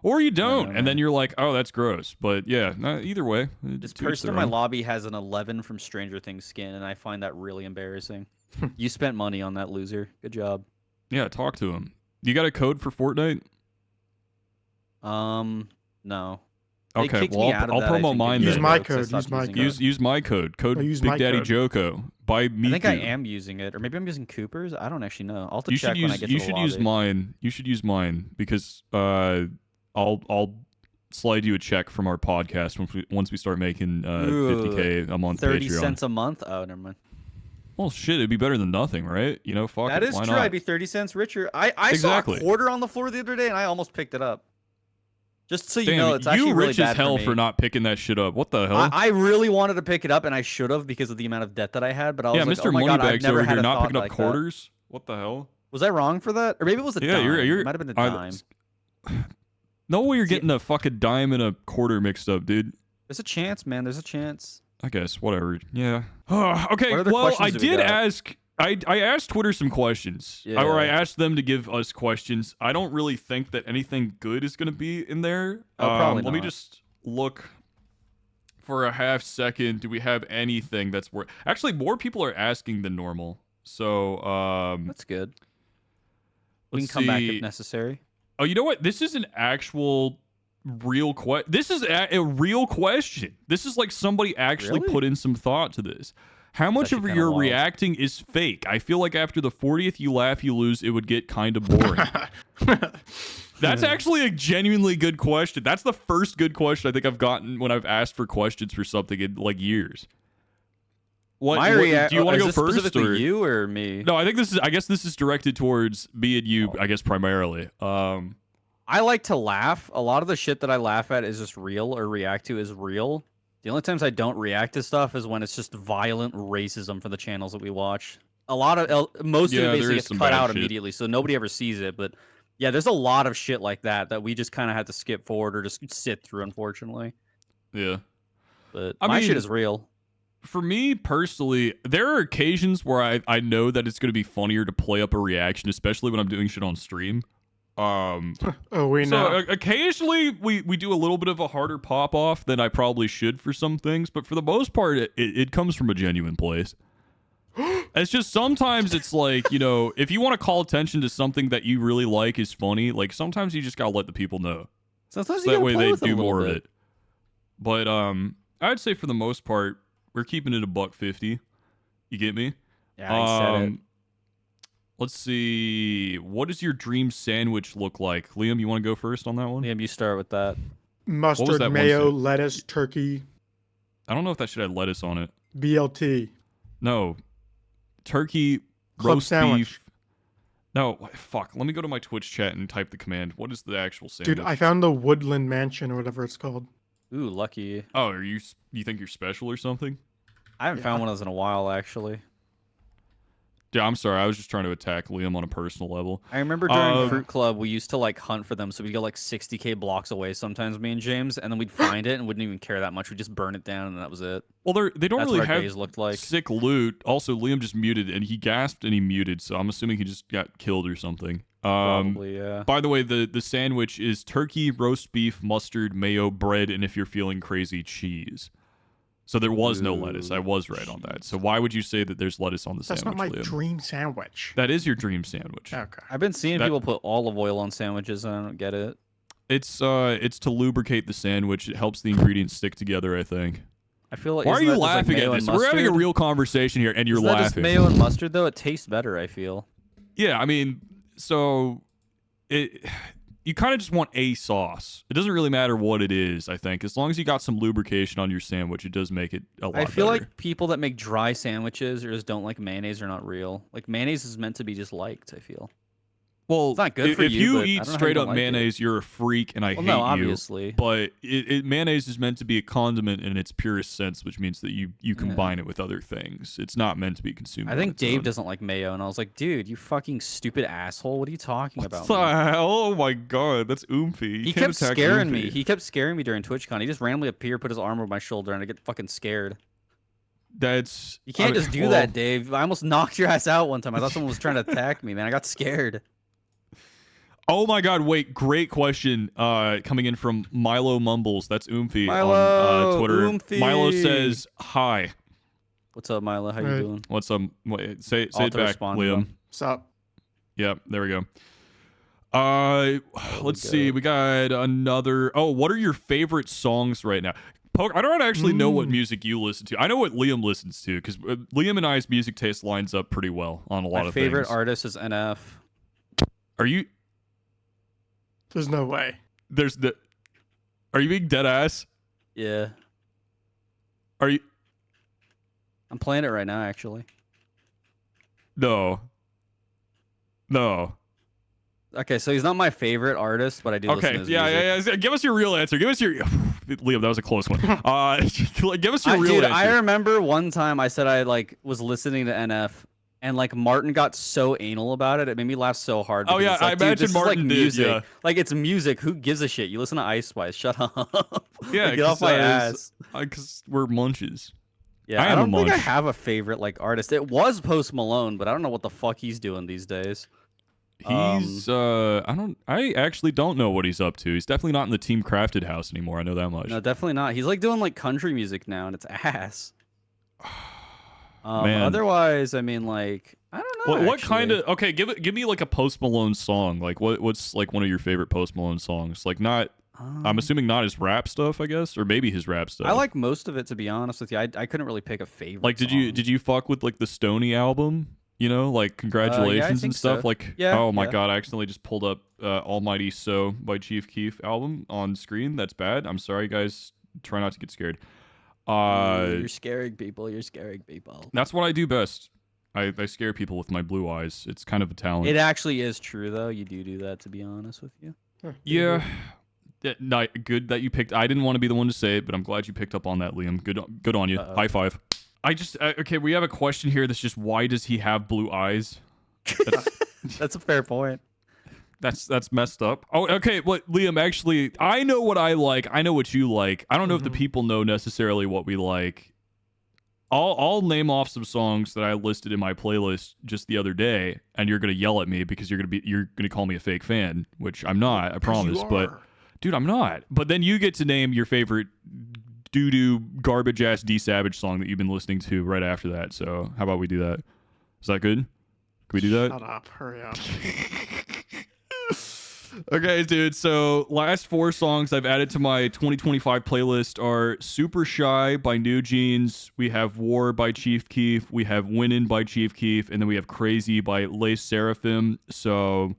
Or you don't, no. and then you're like, oh, that's gross. But yeah, either way. This to each person in their my own. lobby has an 11 from Stranger Things skin, and I find that really embarrassing. You spent money on that loser. Good job. Yeah, talk to him. You got a code for Fortnite? No. They Okay, kicked well, me out of I'll that, I promo think, mine a year Use then. my ago, 'cause I code, stopped use my using code. it. Use my code. Code I use Big my Daddy code. JOKO. Buy me. I think I am using it, or maybe I'm using Cooper's. I don't actually know. I'll have to You check should when I use get you to the should lobby. use mine. You should use mine because I'll slide you a check from our podcast once we start making 50K a month 30 Patreon. cents a month? Oh, never mind. Well, shit, it'd be better than nothing, right? You know, fuck That it. is Why true. not? I'd be 30 cents richer. I Exactly. saw a quarter on the floor the other day, and I almost picked it up. Just so you Damn, know, it's actually you really rich bad as hell for, for me. not picking that shit up. What the hell? I really wanted to pick it up, and I should have because of the amount of debt that I had. But I was yeah, like, Mr. oh my god, I've Moneybags never over had here a not thought picking up like that. quarters. What the hell? Was I wrong for that, or maybe it was a Yeah, dime? you're It might have been a dime. No way you're See- getting a fucking dime and a quarter mixed up, dude. There's a chance, man. There's a chance. I guess whatever. Yeah. Okay. What other Well, I questions do we did got? ask. I asked Twitter some questions, or I Yeah. asked them to give us questions. I don't really think that anything good is going to be in there. Oh, probably Let me not. just look for a half second. Do we have anything that's worth? Actually, more people are asking than normal. So That's good. We can let's come back see. if necessary. Oh, you know what? This is an actual real question. This is a real question. This is like somebody actually Really? put in some thought to this. How much of actually kinda your wild. reacting is fake? I feel like after the 40th you laugh, you lose, it would get kind of boring. That's actually a genuinely good question. That's the first good question I think I've gotten when I've asked for questions for something in like years. What, My do you want to go is this first specifically or you or me? no? I guess this is directed towards me and you. I guess primarily. I like to laugh. A lot of the shit that I laugh at is just real or react to is real. The only times I don't react to stuff is when it's just violent racism for the channels that we watch. Most of Yeah, it basically there is gets some cut bad out shit. immediately, so nobody ever sees it. But yeah, there's a lot of shit like that we just kind of have to skip forward or just sit through, unfortunately. Yeah. But I my shit mean, is real. For me personally, there are occasions where I know that it's going to be funnier to play up a reaction, especially when I'm doing shit on stream. Oh, we know. So occasionally we do a little bit of a harder pop off than I probably should for some things, but for the most part, it comes from a genuine place. It's just sometimes it's like, you know, if you want to call attention to something that you really like is funny, like sometimes you just gotta let the people know. Sometimes So you that gotta way play they with it a do little more of bit. it. But I'd say for the most part, we're keeping it $1.50. You get me? Yeah, I said it. Let's see. What does your dream sandwich look like? Liam, you want to go first on that one? Liam, you start with that. was that Mustard, one mayo, say? lettuce, turkey. I don't know if that should have lettuce on it. BLT. No. Turkey, Club roast sandwich. beef. No, fuck. Let me go to my Twitch chat and type the command. What is the actual sandwich? Dude, I found the Woodland Mansion or whatever it's called. Ooh, lucky. Oh, you think you're special or something? I haven't found one of those in a while, actually. Yeah, I'm sorry. I was just trying to attack Liam on a personal level. I remember during Fruit Club, we used to like hunt for them, so we'd go like 60K blocks away sometimes, me and James, and then we'd find it and wouldn't even care that much. We'd just burn it down, and that was it. Well, they don't That's really what our have days looked like. sick loot. Also, Liam just muted, and he gasped and he muted, so I'm assuming he just got killed or something. Probably, yeah. By the way, the sandwich is turkey, roast beef, mustard, mayo, bread, and if you're feeling crazy, cheese. So there was no lettuce. I was right on that. So why would you say that there's lettuce on the That's sandwich, not my Liam? dream sandwich. That is your dream sandwich. Okay. I've been seeing people put olive oil on sandwiches, and I don't get it. It's to lubricate the sandwich. It helps the ingredients stick together, I think. I feel like. Why are you isn't that just, like, laughing mayo at and this? We're having a mustard? real conversation here, and you're Isn't that just laughing. mayo and mustard, though? It tastes better, I feel. Yeah, I mean, so you kind of just want a sauce. It doesn't really matter what it is, I think. As long as you got some lubrication on your sandwich, it does make it a lot I feel better. like people that make dry sandwiches or just don't like mayonnaise are not real. Like, mayonnaise is meant to be just liked, I feel. Well, It's not good if for you, you but I eat don't know how straight you up don't like it. mayonnaise, you're a freak, and I Well, hate no, you. obviously. But mayonnaise is meant to be a condiment in its purest sense, which means that you combine it with other things. It's not meant to be consumed. I on think its Dave own. doesn't like mayo, and I was like, dude, you fucking stupid asshole. What are you talking about? What the man?" hell? Oh my god, that's oomphy. You He can't kept attack scaring oomphy. me. He kept scaring me during TwitchCon. He just randomly appeared, put his arm over my shoulder, and I get fucking scared. That's You can't I mean, just do well, that, Dave. I almost knocked your ass out one time. I thought someone was trying to attack me, man. I got scared. Oh my god, wait, great question coming in from Milo Mumbles. That's Oomphy on Milo, Twitter. Oomphy. Milo says, hi. What's up, Milo? How you Hey. doing? What's up? Wait, say it back, Auto-respond to Liam. them. Sup? Yep, there we go. Let's we see. go. We got another. Oh, what are your favorite songs right now? Poke, I don't actually know what music you listen to. I know what Liam listens to because Liam and I's music taste lines up pretty well on a lot My of favorite things. artist is NF. Are you? There's no way. There's the. Are you being dead ass? Yeah. Are you? I'm playing it right now, actually. No. No. Okay, so he's not my favorite artist, but I do listen Okay. to his Yeah, music. yeah. Give us your real answer. Give us your. Liam, that was a close one. Give us your real Dude, answer. I remember one time I said I like was listening to NF, and like Martin got so anal about it. It made me laugh so hard. Oh, because yeah, it's like, I dude, imagine this is Martin like did, music. yeah. Like it's music. Who gives a shit? You listen to Ice Spice. Shut up. Yeah, Like, get off my ass. Because we're munches. Yeah, I I am a don't think I munch. have a favorite like artist. It was Post Malone, but I don't know what the fuck he's doing these days. He's I actually don't know what he's up to. He's definitely not in the Team Crafted house anymore. I know that much. No, definitely not. He's like doing like country music now, and it's ass. Man. Otherwise, I mean, like I don't know. What kind actually. of okay? Give me like a Post Malone song. Like what's like one of your favorite Post Malone songs? Like not. I'm assuming not his rap stuff, I guess, or maybe his rap stuff. I like most of it, to be honest with you. I couldn't really pick a favorite. Like, did song. you fuck with like the Stony album? You know, like congratulations think and stuff. so. Like, Yeah, oh my yeah. god, I accidentally just pulled up Almighty So by Chief Keef album on screen. That's bad. I'm sorry, guys. Try not to get scared. You're scaring people. You're scaring people. That's what I do best. I scare people with my blue eyes. It's kind of a talent. It actually is true, though. You do that, to be honest with you. Yeah. Good that you picked. I didn't want to be the one to say it, but I'm glad you picked up on that, Liam. Good on you. Uh-oh. High five. I just okay. We have a question here that's just why does he have blue eyes? That's a fair point. That's messed up. Oh, okay. What, Liam? Actually, I know what I like. I know what you like. I don't know if the people know necessarily what we like. I'll name off some songs that I listed in my playlist just the other day, and you're gonna yell at me because you're gonna call me a fake fan, which I'm not. I promise. But dude, I'm not. But then you get to name your favorite doo-doo garbage ass D Savage song that you've been listening to right after that. So how about we do that? Is that good? Can we do that? Shut up. Hurry up. Okay, dude. So last 4 songs I've added to my 2025 playlist are Super Shy by New Jeans. We have War by Chief Keef. We have Winnin' by Chief Keef. And then we have Crazy by Les Seraphim. So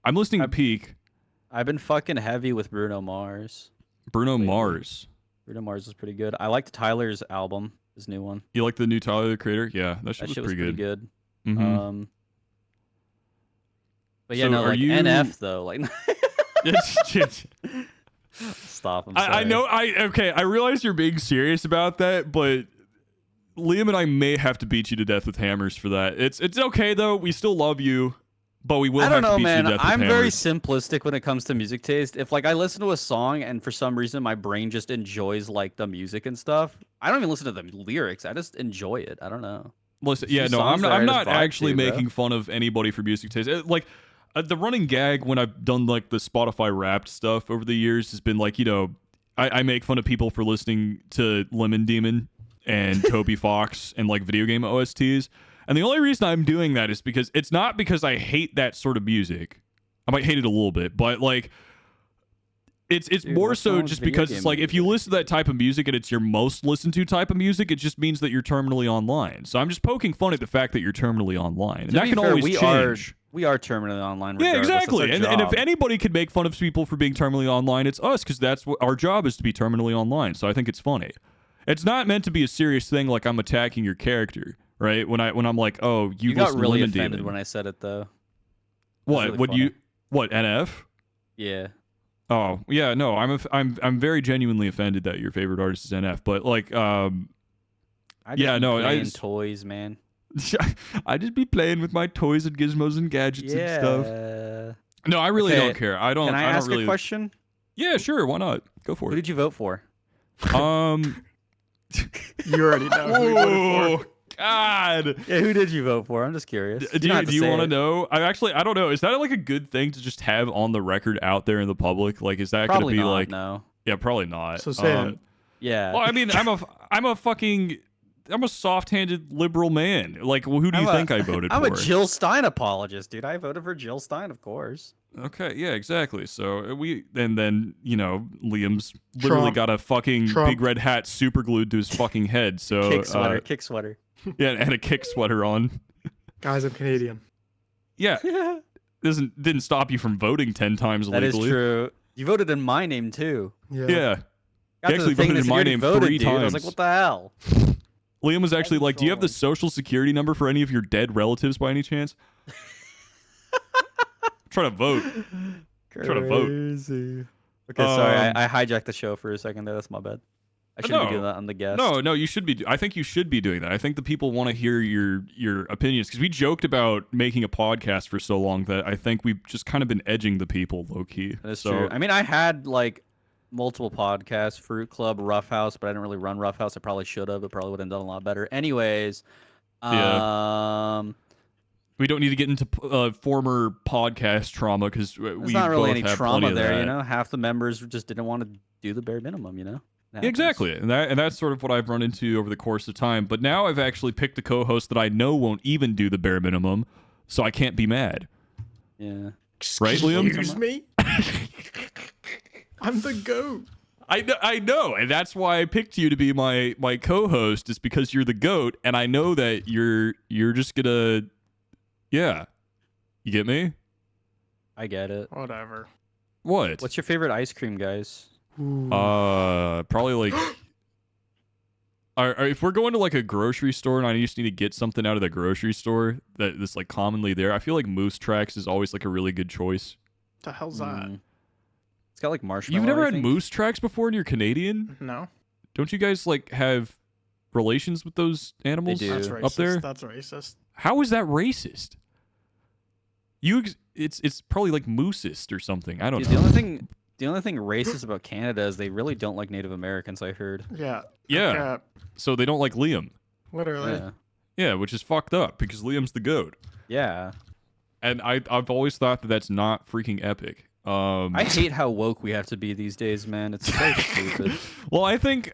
I'm listening to Peak. I've been fucking heavy with Bruno Mars. Bruno lately. Mars. Bruno Mars is pretty good. I liked Tyler's album, his new one. You like the new Tyler the Creator? Yeah, that shit That was shit was pretty pretty good. good. Mm-hmm. But yeah, So no, are like you- NF though, like. Stop. I'm sorry. I know. Okay. I realize you're being serious about that, but Liam and I may have to beat you to death with hammers for that. It's okay though. We still love you, but we will I have don't to know, beat man. you to death with I'm very hammers. simplistic when it comes to music taste. If like I listen to a song and for some reason my brain just enjoys like the music and stuff, I don't even listen to the lyrics. I just enjoy it. I don't know. Listen, Few yeah, no, songs I'm that I not just vibe actually to, bro. making fun of anybody for music taste. Like the running gag when I've done like the Spotify Wrapped stuff over the years has been like, I make fun of people for listening to Lemon Demon and Toby Fox and like video game OSTs. And the only reason I'm doing that is because it's not because I hate that sort of music. I might hate it a little bit, but like it's Dude, more what's so wrong with just video because game it's like if you music? listen to that type of music and it's your most listened to type of music, it just means that you're terminally online. So I'm just poking fun at the fact that you're terminally online. And To that be can fair, always we change. we are terminally online. Yeah, Regardless. That's our exactly. And if job. anybody could make fun of people for being terminally online, it's us, because that's what our job is, to be terminally online. So I think it's funny. It's not meant to be a serious thing, like I'm attacking your character, right? When I'm like, oh, you listen got to really Lemon offended Demon. when I said it though. What? really Would funny. you? What? NF? Yeah. Oh yeah, no, I'm very genuinely offended that your favorite artist is NF, but like I just Yeah, be no, I playing just- toys, man. I just be playing with my toys and gizmos and gadgets and stuff. Yeah. No, I really Okay, don't care. I don't. Can I don't ask really... a question? Yeah, sure. Why not? Go for Who it. did you vote for? You already know who you voted Whoa, God. Yeah, who did you vote for? I'm just curious. Do you want to know? I don't know. Is that like a good thing to just have on the record out there in the public? Like, is that going to Probably be not. like? No. Yeah, probably not. So say it. Yeah. Well, I mean, I'm a soft-handed liberal man. Like, well, who do you think I voted I'm for? a Jill Stein apologist, dude. I voted for Jill Stein, of course. Okay, yeah, exactly. So then Liam's literally Trump. got a fucking Trump. big red hat super glued to his fucking head. So Kick sweater, kick sweater. yeah, and a kick sweater on. Guys, I'm Canadian. Yeah, didn't stop you from voting 10 times That is legally. true. You voted in my name too. Yeah. Yeah, Got to actually the thing voted that in said my you already name voted, 3 dude. I was like, times. what the hell? Liam was actually like, "Do you have the trolling. social security number for any of your dead relatives by any chance?" Trying to vote. Trying to vote. Crazy. Okay, sorry. Um, I hijacked the show for a second there. That's my bad. I shouldn't be doing that on the guest. No, you should be. I think you should be doing that. I think the people want to hear your opinions, because we joked about making a podcast for so long that I think we've just kind of been edging the people low key. That's so, true. I mean, I had like multiple podcasts, Fruit Club, Rough House, but I didn't really run Rough House. I probably should have. It probably would have done a lot better. Anyways, we don't need to get into former podcast trauma, because there's we not really both any have trauma plenty of there. that. You know, half the members just didn't want to do the bare minimum. You know. It happens. Exactly, and that's sort of what I've run into over the course of time. But now I've actually picked a co-host that I know won't even do the bare minimum, so I can't be mad. Yeah. Right, Liam? Excuse me? I'm the GOAT. I know, and that's why I picked you to be my co-host, is because you're the GOAT, and I know that you're just gonna, yeah, you get me? I get it. Whatever. What? What's your favorite ice cream, guys? Ooh. Probably like, if we're going to like a grocery store and I just need to get something out of the grocery store that's like commonly there, I feel like Moose Tracks is always like a really good choice. the hell's that? Mm. It's got like marshmallow. You've never I had think. Moose Tracks before, and you're Canadian? No, Don't you guys like have relations with those animals do. that's racist. up there? That's racist. How is that racist? It's probably like moosist or something. I don't Dude, know. the only thing racist about Canada is they really don't like Native Americans. I heard. Yeah. Yeah. Okay. So they don't like Liam. Literally. Yeah. Yeah, which is fucked up because Liam's the goat. Yeah. And I've always thought that that's not freaking epic. I hate how woke we have to be these days, man. It's so stupid. Well, I think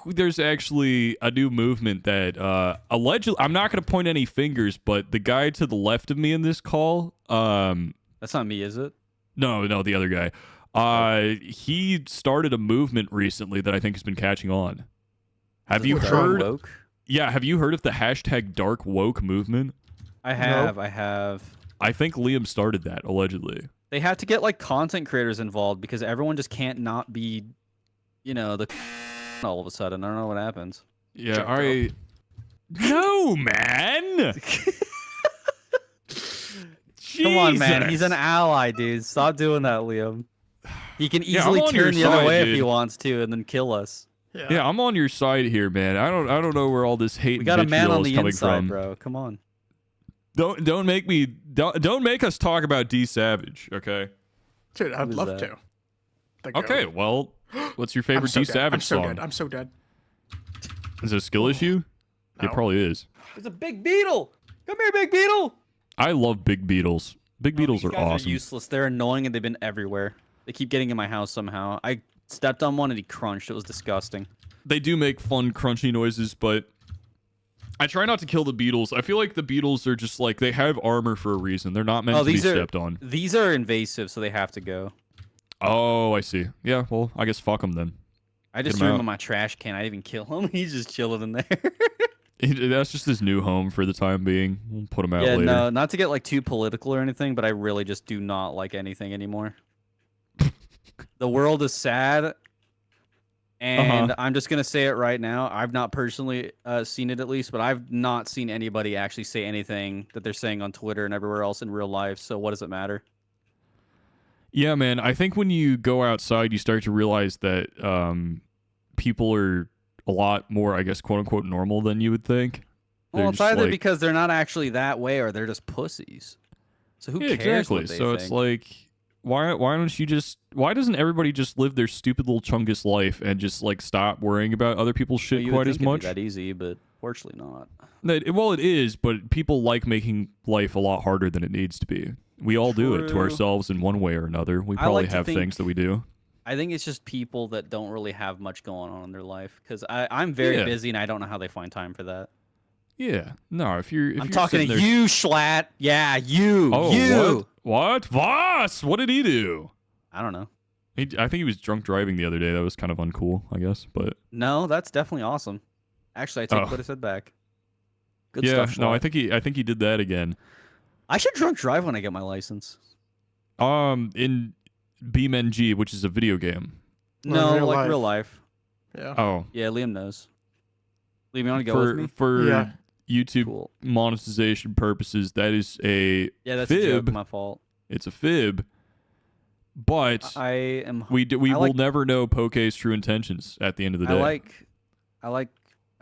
there's actually a new movement that allegedly, I'm not going to point any fingers, but the guy to the left of me in this call, That's not me, is it? no, the other guy, he started a movement recently that I think has been catching on. Have Is it you dark heard? woke? Yeah, have you heard of the hashtag dark woke movement? I have. I have. I think Liam started that, allegedly. They have to get like content creators involved because everyone just can't not be, you know, the all of a sudden. I don't know what happens. Yeah, JOKO. No, man. Come on, man. He's an Jesus. ally, dude. Stop doing that, Liam. He can Yeah, I'm easily on your turn the other side, way if dude. he wants to, and then kill us. Yeah, I'm on your side here, man. I don't know where all this hate We got a and man vitriol on is the coming inside, from. bro. Come on. Don't make us talk about D Savage, okay? Dude, I'd Who's love that? to. The Okay, goat. well, what's your I'm favorite so D dead. Savage I'm so song? dead. I'm so dead. Is it a skill issue? No. It probably is. There's a big beetle. Come here, big beetle. I love big beetles. Big beetles These are guys awesome. useless. They're annoying and they've been everywhere. They keep getting in my house somehow. I stepped on one and he crunched. It was disgusting. They do make fun crunchy noises, but I try not to kill the beetles. I feel like the beetles are just like they have armor for a reason. They're not meant to be stepped on. These are invasive, so they have to go. Oh, I see. Yeah, well, I guess fuck them then. I just Get 'em threw him out. in my trash can. I didn't even kill him. He's just chilling in there. That's just his new home for the time being. We'll put him out Yeah, later. no, not to get like too political or anything, but I really just do not like anything anymore. The world is sad, and I'm just gonna say it right now. I've not personally seen it, at least, but I've not seen anybody actually say anything that they're saying on Twitter and everywhere else in real life. So what does it matter? Yeah, man. I think when you go outside, you start to realize that people are a lot more, I guess, quote unquote, normal than you would think. Well, They're it's just either like- because they're not actually that way, or they're just pussies. So who yeah, cares exactly. what they So think? it's like, why don't you just? Why doesn't everybody just live their stupid little chungus life and just like stop worrying about other people's shit You would quite as think it'd much? be that easy, but fortunately not. Well, it is, but people like making life a lot harder than it needs to be. We all do it to True. ourselves in one way or another. We I probably like to have think- things that we do. I think it's just people that don't really have much going on in their life. Because I'm very Yeah. busy and I don't know how they find time for that. Yeah. No, if you're I'm talking to sitting there- you, Schlatt. Yeah, you. Oh, you. what? Voss? What did he do? I don't know. I think he was drunk driving the other day. That was kind of uncool, I guess. But No, that's definitely awesome. Actually, I take Oh. what I said back. Good yeah, stuff, no, Schlatt. I think he did that again. I should drunk drive when I get my license. In BeamNG, which is a video game. Well, No, in real like life. real life. Yeah. Oh, Yeah, Liam knows. Liam, you want to go with me? for Yeah. YouTube Cool. monetization purposes, that is a Yeah, that's a joke. fib. My fault. It's a fib. But I am. we I will like- never know Pokay's true intentions at the end of the I day.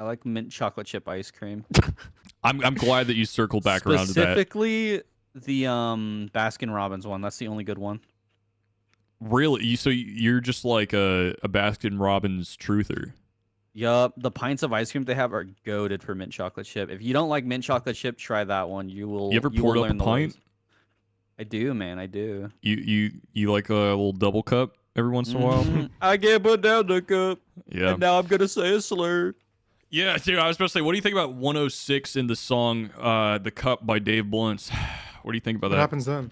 like mint chocolate chip ice cream. I'm glad that you circled back around to that. Specifically, the Baskin Robbins one. That's the only good one. Really? So you're just like a Baskin Robbins truther. Yup, the pints of ice cream they have are goated for mint chocolate chip. If you don't like mint chocolate chip, try that one. You will. You ever will poured up learn a the pint? ways. I do, man. I do. You like a little double cup every once in a while? Mhm. I can't put down the cup, Yeah. and now I'm gonna say a slur. Yeah, dude, I was about to say, what do you think about 106 in the song The Cup by Dave Blunts? What do you think about What that? happens then?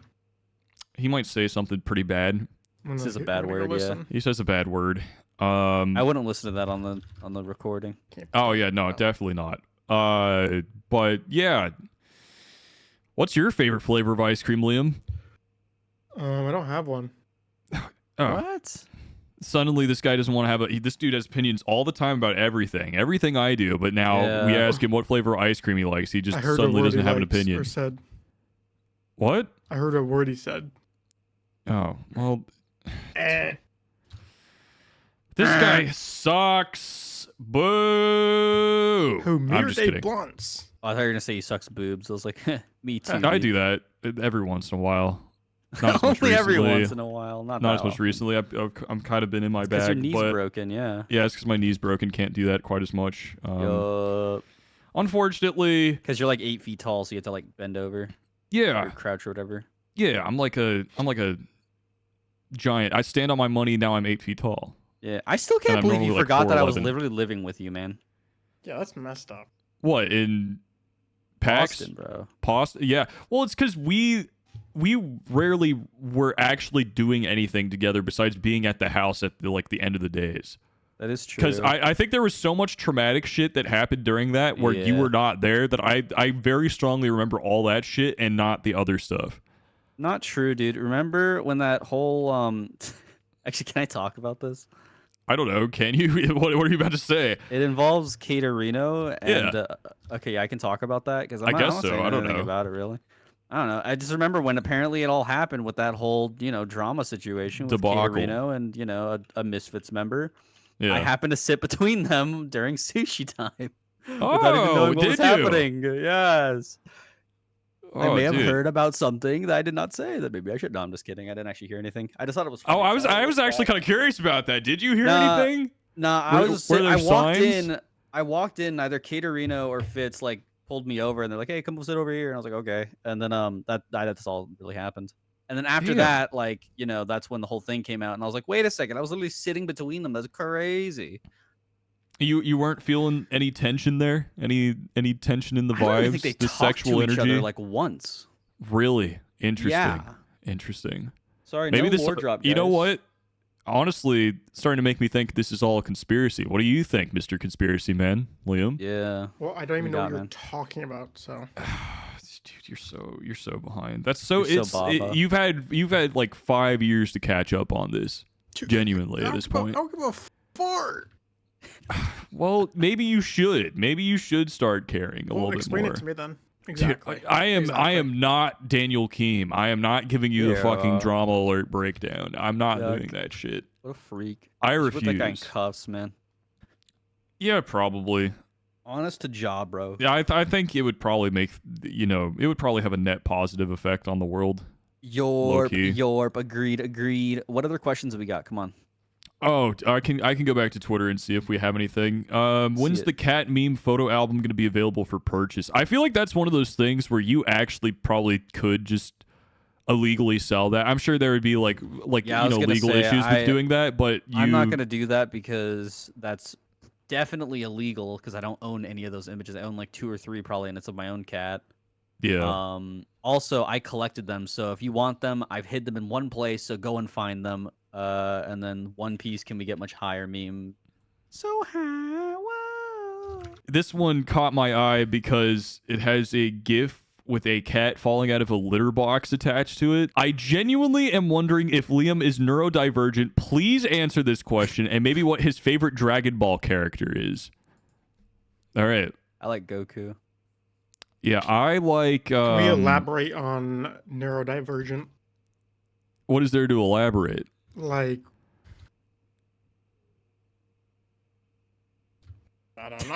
He might say something pretty bad. When This the- is a when bad we go word, yeah. listen? He says a bad word. I wouldn't listen to that on the recording. Oh yeah, no, definitely not. But yeah. What's your favorite flavor of ice cream, Liam? I don't have one. Oh, What? suddenly this guy doesn't want to have this dude has opinions all the time about everything I do, but now we Yeah. ask him what flavor of ice cream he likes. He just I heard suddenly a word doesn't he have an likes opinion. Or said. What? I heard a word he said. Oh, well, Eh. this guy sucks. Boo. Who? Me I'm or just Dave kidding. Blunts? Oh, I thought you were gonna say he sucks boobs. I was like, me too. I dude. do that every once in a while. Not as much Only every recently. once in a while. Not Not that as much often. recently. I'm kind of been in my Because your bag, knee's but broken, yeah. yeah, it's because my knee's broken. Can't do that quite as much. Yup. Unfortunately, Because you're like 8 feet tall, so you have to like bend over yeah, or crouch or whatever. yeah. I'm like a giant. I stand on my money. Now I'm 8 feet tall. Yeah, I still can't I'm believe you normally, like, forgot that I was 4'11". literally living with you, man. Yeah, that's messed up. What in PAX? Boston, bro. Yeah. Well, it's because we rarely were actually doing anything together besides being at the house at the end of the days. That is true. Because I think there was so much traumatic shit that happened during that where you Yeah. were not there that I very strongly remember all that shit and not the other stuff. Not true, dude. Remember when that whole Actually, can I talk about this? I don't know. Can you? What are you about to say? It involves Caterino, and Yeah. okay, yeah, I can talk about that because I I'm guess not so. saying I don't anything know. about it really. I don't know. I just remember when apparently it all happened with that whole drama situation with Debacle. Caterino and a Misfits member. I Yeah. happened to sit between them during sushi time without even Oh, knowing what was did you? happening. Yes. I Oh, may have dude. heard about something that I did not say that maybe I should. No, I'm just kidding. I didn't actually hear anything. I just thought it was Oh, funny. So I was looked actually back. kind of curious about that. Did you hear Nah, anything? nah. I was just Were sitting. there I walked signs? in. I walked in. Either Caterino or Fitz like pulled me over, and they're like, "Hey, come sit over here." And I was like, "Okay." And then that's all really happened. And then after Damn. that, like that's when the whole thing came out, and I was like, "Wait a second! I was literally sitting between them. That's crazy." You weren't feeling any tension there? Any tension in the I don't even think they vibes? The talked sexual to each energy? other like once. Really interesting. Yeah. Interesting. Sorry, Maybe no this. lore drop, guys. You know what? Honestly, starting to make me think this is all a conspiracy. What do you think, Mr. Conspiracy Man, Liam? Yeah. Well, I don't even know what you're man. talking about. So Dude, you're so behind. That's so You're so Baba. you've had like 5 years to catch up on this. Dude, Genuinely at this point. I don't give a fart. Well, maybe you should. Maybe you should start caring a Well, little bit explain more. it to me then. Dude, Exactly. I Exactly. am not Daniel Keem. I am not giving you the Yeah. fucking drama alert breakdown. I'm not Yuck. doing that shit. What a freak. I You should put that guy in refuse. cuffs, man. Yeah, probably. Honest to job, bro. Yeah, I think it would probably make it would probably have a net positive effect on the world. Low-key. Yorp. Agreed. What other questions have we got? Come on. Oh, I can go back to Twitter and see if we have anything. When's it. the cat meme photo album going to be available for purchase? I feel like that's one of those things where you actually probably could just illegally sell that. I'm sure there would be like Yeah, I was gonna legal say, issues with doing that, but I'm not gonna do that because that's definitely illegal. Because I don't own any of those images. I own like 2 or 3 probably, and it's of my own cat. Yeah. Also, I collected them, so if you want them, I've hid them in one place. So go and find them. And then One Piece can we get much higher meme? So high. Whoa. This one caught my eye because it has a GIF with a cat falling out of a litter box attached to it. I genuinely am wondering if Liam is neurodivergent. Please answer this question and maybe what his favorite Dragon Ball character is. All right. I like Goku. Yeah, I like. Can we elaborate on neurodivergent? What is there to elaborate? Like, I don't know.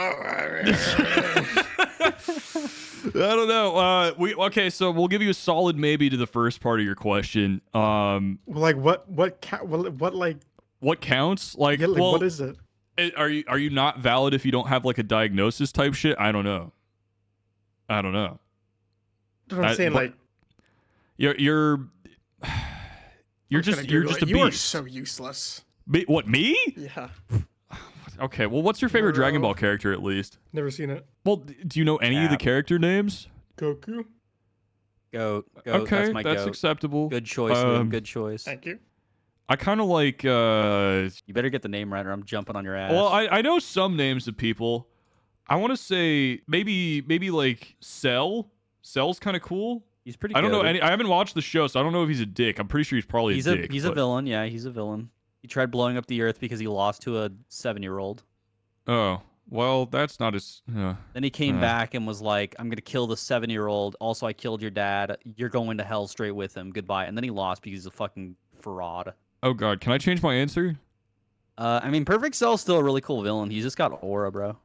I don't know. Okay, so we'll give you a solid maybe to the first part of your question. Like what like What counts? Like, yeah, like well, what is it? are you not valid if you don't have like a diagnosis type shit? I don't know. That's what I'm I- saying. but- Like You're I'm just gonna you're Google just it. a You are beast. so useless. What, me? Yeah, Okay, well, what's your favorite Dragon Bro. Ball character at least? never seen it. Well, do you know any of the Cap. character names? Goku. Goat. Okay, That's my goat. acceptable. Good choice, Liam. Um, Good choice. Thank you. I kind of like. You better get the name right, or I'm jumping on your ass. Well, I know some names of people. I want to say maybe like Cell. Cell's kind of cool. he's pretty. I don't know goated. any. I haven't watched the show, so I don't know if he's a dick. I'm pretty sure he's probably He's a a dick. he's a but- villain. Yeah, he's a villain. He tried blowing up the earth because he lost to a 7-year-old. Oh well, that's not as. Then he came Uh. back and was like, "I'm gonna kill the 7-year-old. Also, I killed your dad. You're going to hell straight with him. Goodbye." And then he lost because he's a fucking fraud. Oh god, can I change my answer? I mean, Perfect Cell's still a really cool villain. He's just got aura, bro.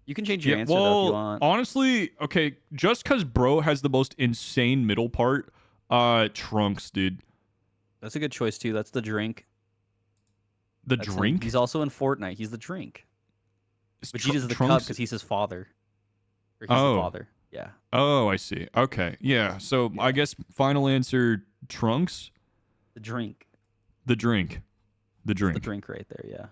You can change your answer though if you want. honestly, okay, just because bro has the most insane middle part, Trunks, dude. That's a good choice too. That's the drink. The That's him. drink. He's also in Fortnite. He's the drink. Is Vegeta's the cup Trunks- because he's his father. Or he's Oh. the father. Yeah. Oh, I see. Okay, yeah. So I guess final answer: Trunks. The drink. The drink. The The drink. drink right there. Yeah.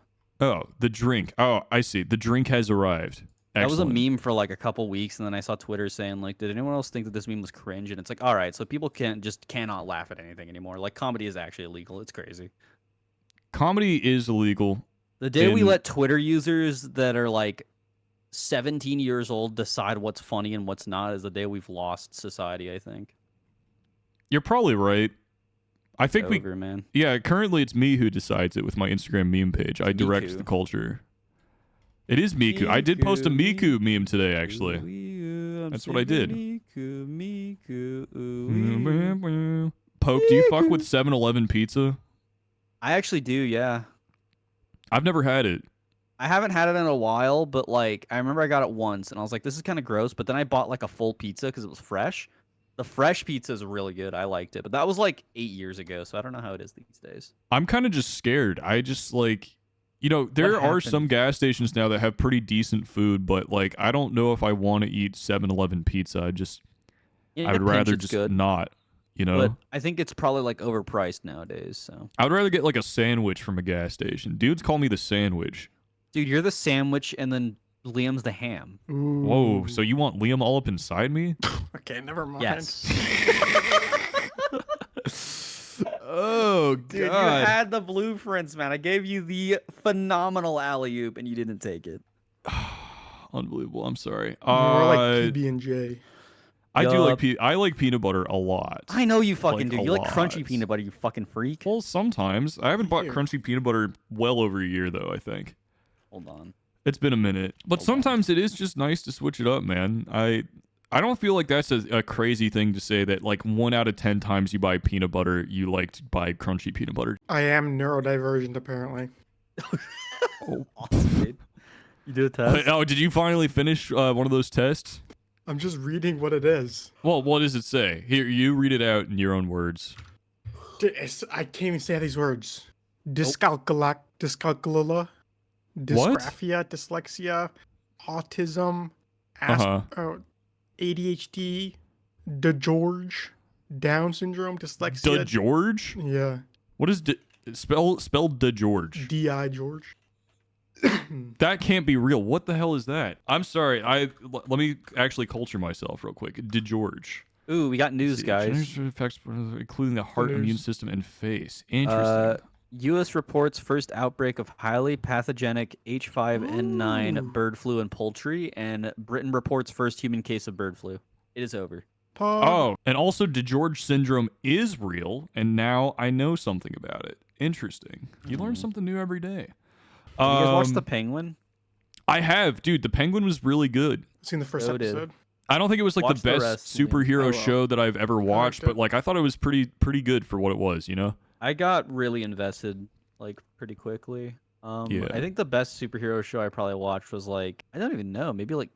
Oh, the drink. Oh, I see. The drink has arrived. That was a Excellent. meme for like a couple weeks, and then I saw Twitter saying like, "Did anyone else think that this meme was cringe?" And it's like, all right, so people cannot laugh at anything anymore. Like comedy is actually illegal. It's crazy. Comedy is illegal. The day we In- let Twitter users that are like 17 years old decide what's funny and what's not is the day we've lost society. I think. You're probably right. I think we. Over, man. Yeah, currently it's me who decides it with my Instagram meme page. I direct Miku. the culture. It is Miku. I did post a Miku meme today, actually. That's what I did. Poke, do you fuck with 7-Eleven pizza? I actually do, yeah. I've never had it. I haven't had it in a while, but like I remember I got it once and I was like, this is kind of gross. But then I bought like a full pizza because it was fresh. The fresh pizza is really good. I liked it, but that was like 8 years ago, so I don't know how it is these days. I'm kind of just scared. I just like, you know, there are some happened? gas stations now that have pretty decent food, but like, I don't know if I want to eat 7-Eleven pizza. In I a would pinch, rather it's just good, not, you know? but I think it's probably like overpriced nowadays. So, I would rather get like a sandwich from a gas station. Dudes call me the sandwich. dude, you're the sandwich, and then Liam's the ham. Ooh. Whoa, so you want Liam all up inside me? Okay, never mind. Yes. Oh, God. Dude, you had the blueprints, man. I gave you the phenomenal alley-oop, and you didn't take it. Unbelievable. I'm sorry. More like PB&J. I do Yup. like I like peanut butter a lot. I know you fucking do. a You like crunchy lot. peanut butter, you fucking freak. Well, sometimes. I haven't bought Here. crunchy peanut butter well over a year, though, I think. Hold on. It's been a minute. But Hold on. sometimes it is just nice to switch it up, man. I don't feel like that's a crazy thing to say that, like, 1 out of 10 times you buy peanut butter, you like to buy crunchy peanut butter. I am neurodivergent, apparently. Awesome, dude. You do a test? Oh, did you finally finish one of those tests? I'm just reading what it is. Well, what does it say? Here, you read it out in your own words. I can't even say these words. Dyscalculia, dysgraphia, dyslexia, autism, ADHD, George, Down syndrome, dyslexia. George? Yeah. What is spell George? DI George. That can't be real. What the hell is that? I'm sorry. Let me actually culture myself real quick. George. Ooh, we got news, guys. Genetic effects, including the heart, News. immune system, and face. Interesting. U.S. reports first outbreak of highly pathogenic H5N9 Ooh. bird flu in poultry, and Britain reports first human case of bird flu. It is over. Oh, and also DeGeorge syndrome is real, and now I know something about it. Interesting. You learn something new every day. You guys watch The Penguin? I have, dude. The Penguin was really good. Seen the first So did. episode. I don't think it was like Watch the the best rest, Liam. superhero Oh, well. show that I've ever watched, liked but it. like I thought it was pretty good for what it was, you know? I got really invested like pretty quickly. Yeah. I think the best superhero show I probably watched was like, I don't even know, maybe like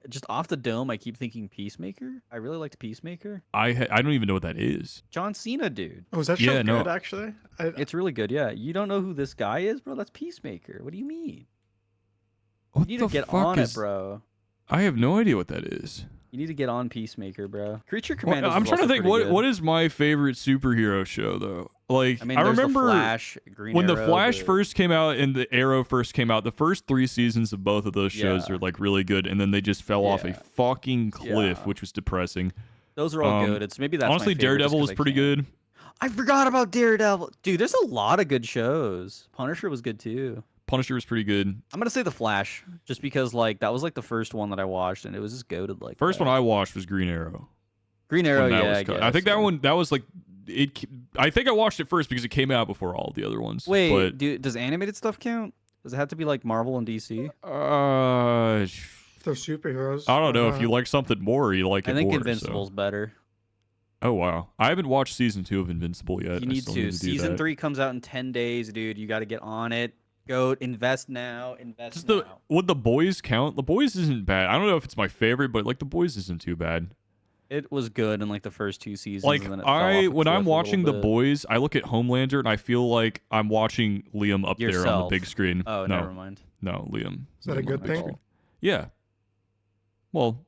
just off the dome. I keep thinking Peacemaker. I really liked Peacemaker. I don't even know what that is. John Cena, dude. Oh, is that show Yeah, no. good, actually? It's really good. Yeah, you don't know who this guy is, bro? That's Peacemaker. What do you mean? What You need the to get fuck on is? it, bro. I have no idea what that is. You need to get on Peacemaker, bro. Creature Well, Commandos. I'm is trying to also think pretty good. what is my favorite superhero show though. Like I mean, I there's remember the Flash, Green when Arrow, the Flash first came out and the Arrow first came out. The first 3 seasons of both of those shows Yeah. are like really good, and then they just fell off a Yeah. fucking cliff, Yeah. which was depressing. Those are all um, good. It's maybe that's Honestly, my favorite just Daredevil 'cause was I pretty can. good. I forgot about Daredevil, dude. There's a lot of good shows. Punisher was good too. Punisher was pretty good. I'm gonna say the Flash, just because like that was like the first one that I watched, and it was just goated like First that. one I watched was Green Arrow. Green Arrow, when that yeah, was I cut. guess. I think that yeah. one that was like it. I think I watched it first because it came out before all the other ones. Wait, but does animated stuff count? Does it have to be like Marvel and DC? If they're superheroes. I don't know if you like something more, or you like it I think more. Invincible's better. So. Oh wow, I haven't watched season 2 of Invincible yet. You I need still to. do Season that. 3 comes out in 10 days, dude. You got to get on it. Go invest now. Invest Does now. would the boys count? The boys isn't bad. I don't know if it's my favorite, but like the boys isn't too bad. It was good in like the first 2 seasons. Like and then it fell off a when cliff I'm a watching the little bit. boys, I look at Homelander and I feel like I'm watching Liam up there on the Yourself. big screen. Oh, no, never mind. no, Liam. Is that a Liam on good the big thing? screen. Yeah. Well,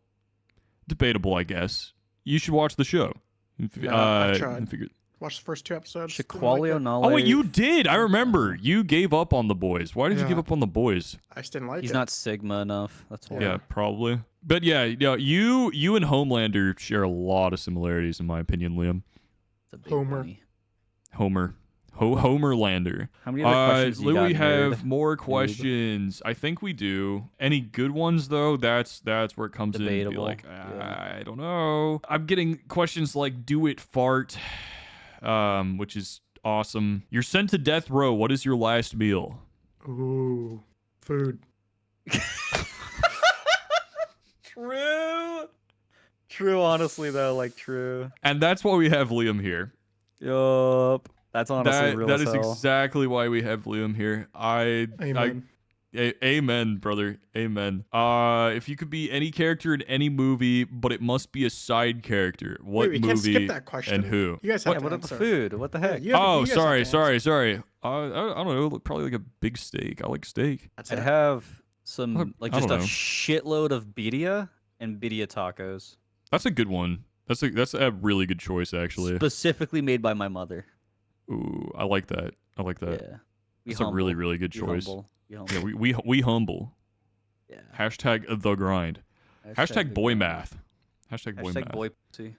debatable, I guess. You should watch the show. I tried. and figure- Watch the first 2 episodes. didn't like Shaqualio it. Nale. Oh wait, you did. I remember. You gave up on the boys. Why did you Yeah. give up on the boys? I just didn't like He's it. not Sigma enough. That's why. Yeah, probably. But yeah, you and Homelander share a lot of similarities, in my opinion, Liam. It's a big Homer. money. Homerlander. How many other questions you do got, we have nerd? more questions? I think we do. Any good ones though? That's where it comes in. To be Debatable, like, yeah. I don't know. I'm getting questions like, "Do it fart," which is Awesome. You're sent to death row. What is your last meal? Ooh, food. True. True, honestly, though. Like, true. And that's why we have Liam here. Yup. That's honestly real That as is hell. exactly why we have Liam here. Amen. Amen, brother. Amen. If you could be any character in any movie, but it must be a side character, what Wait, we can't movie skip that question. and who? You guys have Yeah, to what about the answer. food? What the heck? You have- Oh, you guys have to sorry. answer. I don't know. Probably like a big steak. I like steak. That's I'd it. have some, I just a don't know. shitload of birria and birria tacos. That's a good one. That's a really good choice, actually. Specifically made by my mother. Ooh, I like that. I like that. Yeah. That's a really, really good Be choice. humble. Be humble. Yeah, we humble. Yeah. Hashtag the grind. Hashtag the boy grind. math. Hashtag boy Hashtag math. boy pussy.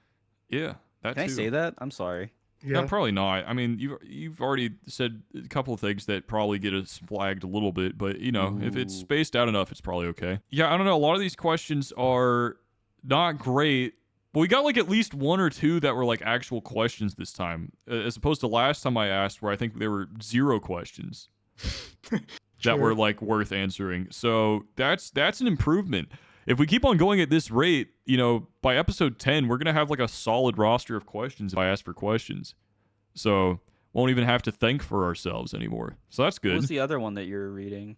Yeah, that Can I too. say that? I'm sorry. Yeah. No, probably not. I mean, you've already said a couple of things that probably get us flagged a little bit, but you know, if it's Ooh. spaced out enough, it's probably okay. Yeah, I don't know. A lot of these questions are not great, but we got like at least one or two that were like actual questions this time, as opposed to last time I asked, where I think there were 0 questions that were True. like worth answering. So that's an improvement. If we keep on going at this rate, you know, by episode 10, we're going to have like a solid roster of questions if I ask for questions. So won't even have to think for ourselves anymore. So that's What good. was the other one that you were reading?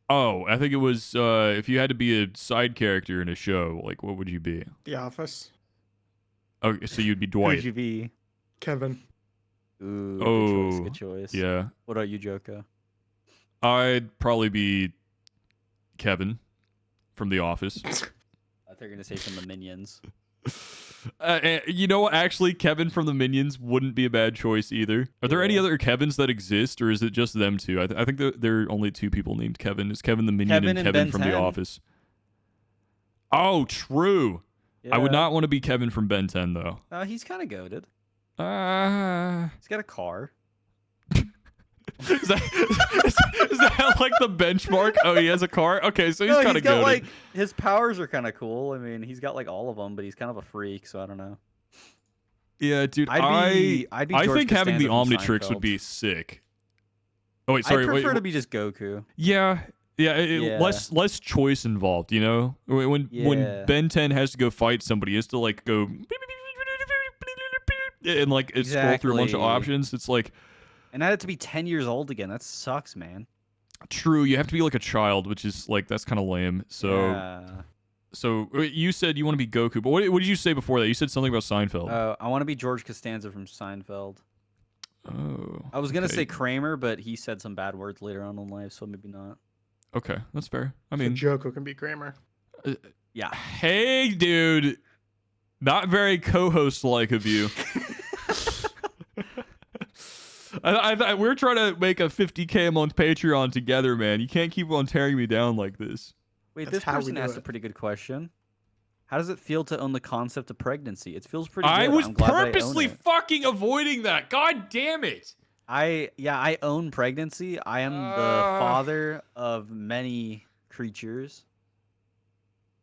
Oh, I think it was if you had to be a side character in a show, like what would you be? The Office. Okay, so you'd be Who Dwight. would you be? Kevin. Ooh, Oh, good choice. Yeah. What about you, Joko? I'd probably be Kevin from The Office. I thought you were gonna say from the Minions. You know what? Actually, Kevin from the Minions wouldn't be a bad choice either. Are there any Yeah. other Kevins that exist, or is it just them two? I think there are only 2 people named Kevin. It's Kevin the Minion Kevin and and Kevin Ben from 10. The Office. Oh, true. I would Yeah. not want to be Kevin from Ben 10, though. He's kind of goated. Uh, He's got a car. is that like the benchmark? Oh, he has a car? Okay, so he's No, kind of got goated. like his powers are kind of cool. I mean, he's got like all of them, but he's kind of a freak, so I don't know. Yeah, dude, I'd be I George think having the Costanza from Omnitrix would Seinfeld. be sick. Oh, wait, sorry. I prefer wait, to be just Goku. Yeah, Yeah. less choice involved, you know? When Yeah. Ben 10 has to go fight somebody, he has to like go and like it scroll through a bunch of Exactly. options. It's like And I had to be 10 years old again. That sucks, man. true, you have to be like a child, which is like that's kind of lame. So Yeah. so you said you want to be Goku, but what did you say before that? You said something about Seinfeld. I want to be George Costanza from Seinfeld. Oh. I was gonna okay. say Kramer, but he said some bad words later on in life, so maybe not. Okay, that's fair. I So mean, Joko can be Kramer. Yeah. hey, dude, not very co-host like of you. We're trying to make a 50K a month Patreon together, man. You can't keep on tearing me down like this. Wait, That's this how we person do asked a it. pretty good question. How does it feel to own the concept of pregnancy? It feels pretty good. I was I'm glad that I own purposely it. fucking avoiding that. God damn it. I own pregnancy. I am the father of many creatures.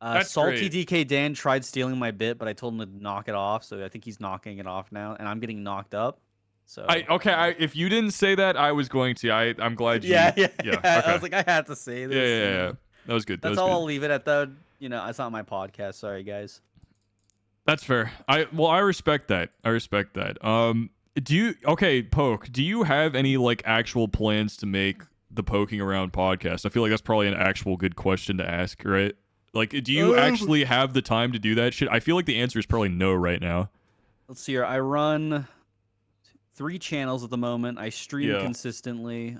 That's Salty great. DK Dan tried stealing my bit, but I told him to knock it off, so I think he's knocking it off now, and I'm getting knocked up. So If you didn't say that, I was going to. I'm glad you. yeah. Okay. I was like, I had to say yeah, this. yeah, you yeah. know. That was good. That That's was all good. I'll leave it at, though. You know, it's not my podcast. Sorry, guys. That's fair. I respect that. Poke, do you have any like actual plans to make the Poking Around podcast? I feel like that's probably an actual good question to ask, right? Like, do you actually have the time to do that shit? I feel like the answer is probably no right now. Let's see here. I run 3 channels at the moment. I stream Yeah. consistently.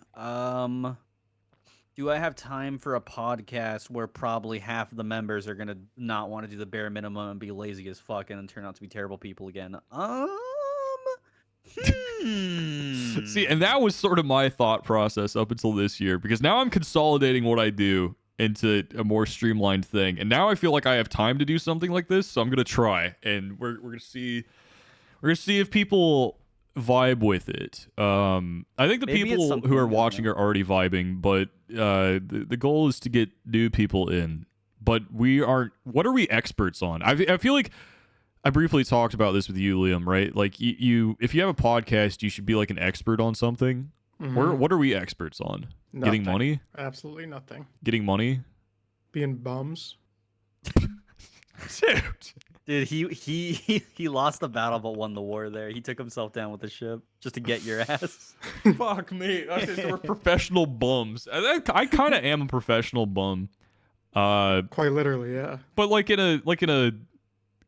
Do I have time for a podcast where probably half of the members are gonna not want to do the bare minimum and be lazy as fuck and then turn out to be terrible people again? See, and that was sort of my thought process up until this year, because now I'm consolidating what I do into a more streamlined thing, and now I feel like I have time to do something like this, so I'm gonna try, and we're gonna see if people vibe with it. I think the Maybe it's people something, who I are don't watching know. are already vibing, but the goal is to get new people in. But we aren't. What are we experts on? I feel like I briefly talked about this with you, Liam, right? Like you if you have a podcast, you should be like an expert on something. Mhm. What are we experts on? Getting Nothing. money? Absolutely nothing. Getting money? Being bums. Dude, he lost the battle but won the war there. He took himself down with the ship just to get your ass. Fuck me. Okay, we're professional bums. I kind of am a professional bum. Quite literally, yeah. But like in a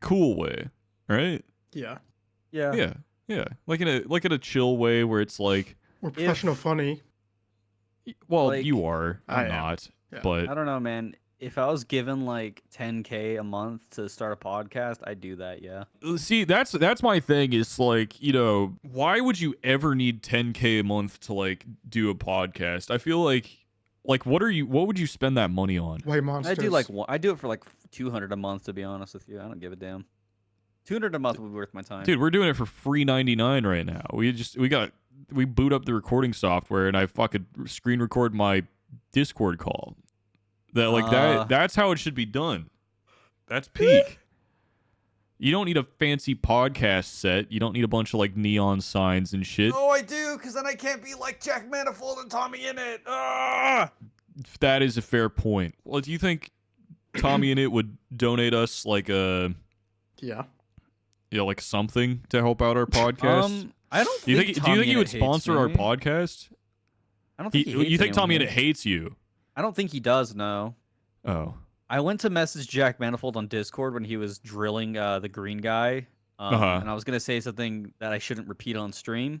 cool way, right? Yeah. Yeah. Yeah. Like in a chill way where it's like, We're professional funny. well, Like, you are. I I'm am. not. Yeah. But I don't know, man. If I was given like 10K a month to start a podcast, I'd do that, yeah. see, that's my thing is like, why would you ever need 10K a month to like do a podcast? I feel like what would you spend that money on? White monsters. I do it for like 200 a month, to be honest with you. I don't give a damn. 200 a month would be worth my time. Dude, we're doing it for free 99 right now. We boot up the recording software and I fucking screen record my Discord call. That's how it should be done. That's peak. You don't need a fancy podcast set. You don't need a bunch of like neon signs and shit. Oh, I do, because then I can't be like Jack Manifold and Tommy Innit. Ah! That is a fair point. Well, do you think Tommy and it would donate us like Yeah. like something to help out our podcast? I don't do you think think Tommy he Innit would hates sponsor our me. podcast? I don't think he hates You think Tommy anyone Innit here. hates you? I don't think he does, no. Oh. I went to message Jack Manifold on Discord when he was drilling the green guy. Uh-huh. And I was going to say something that I shouldn't repeat on stream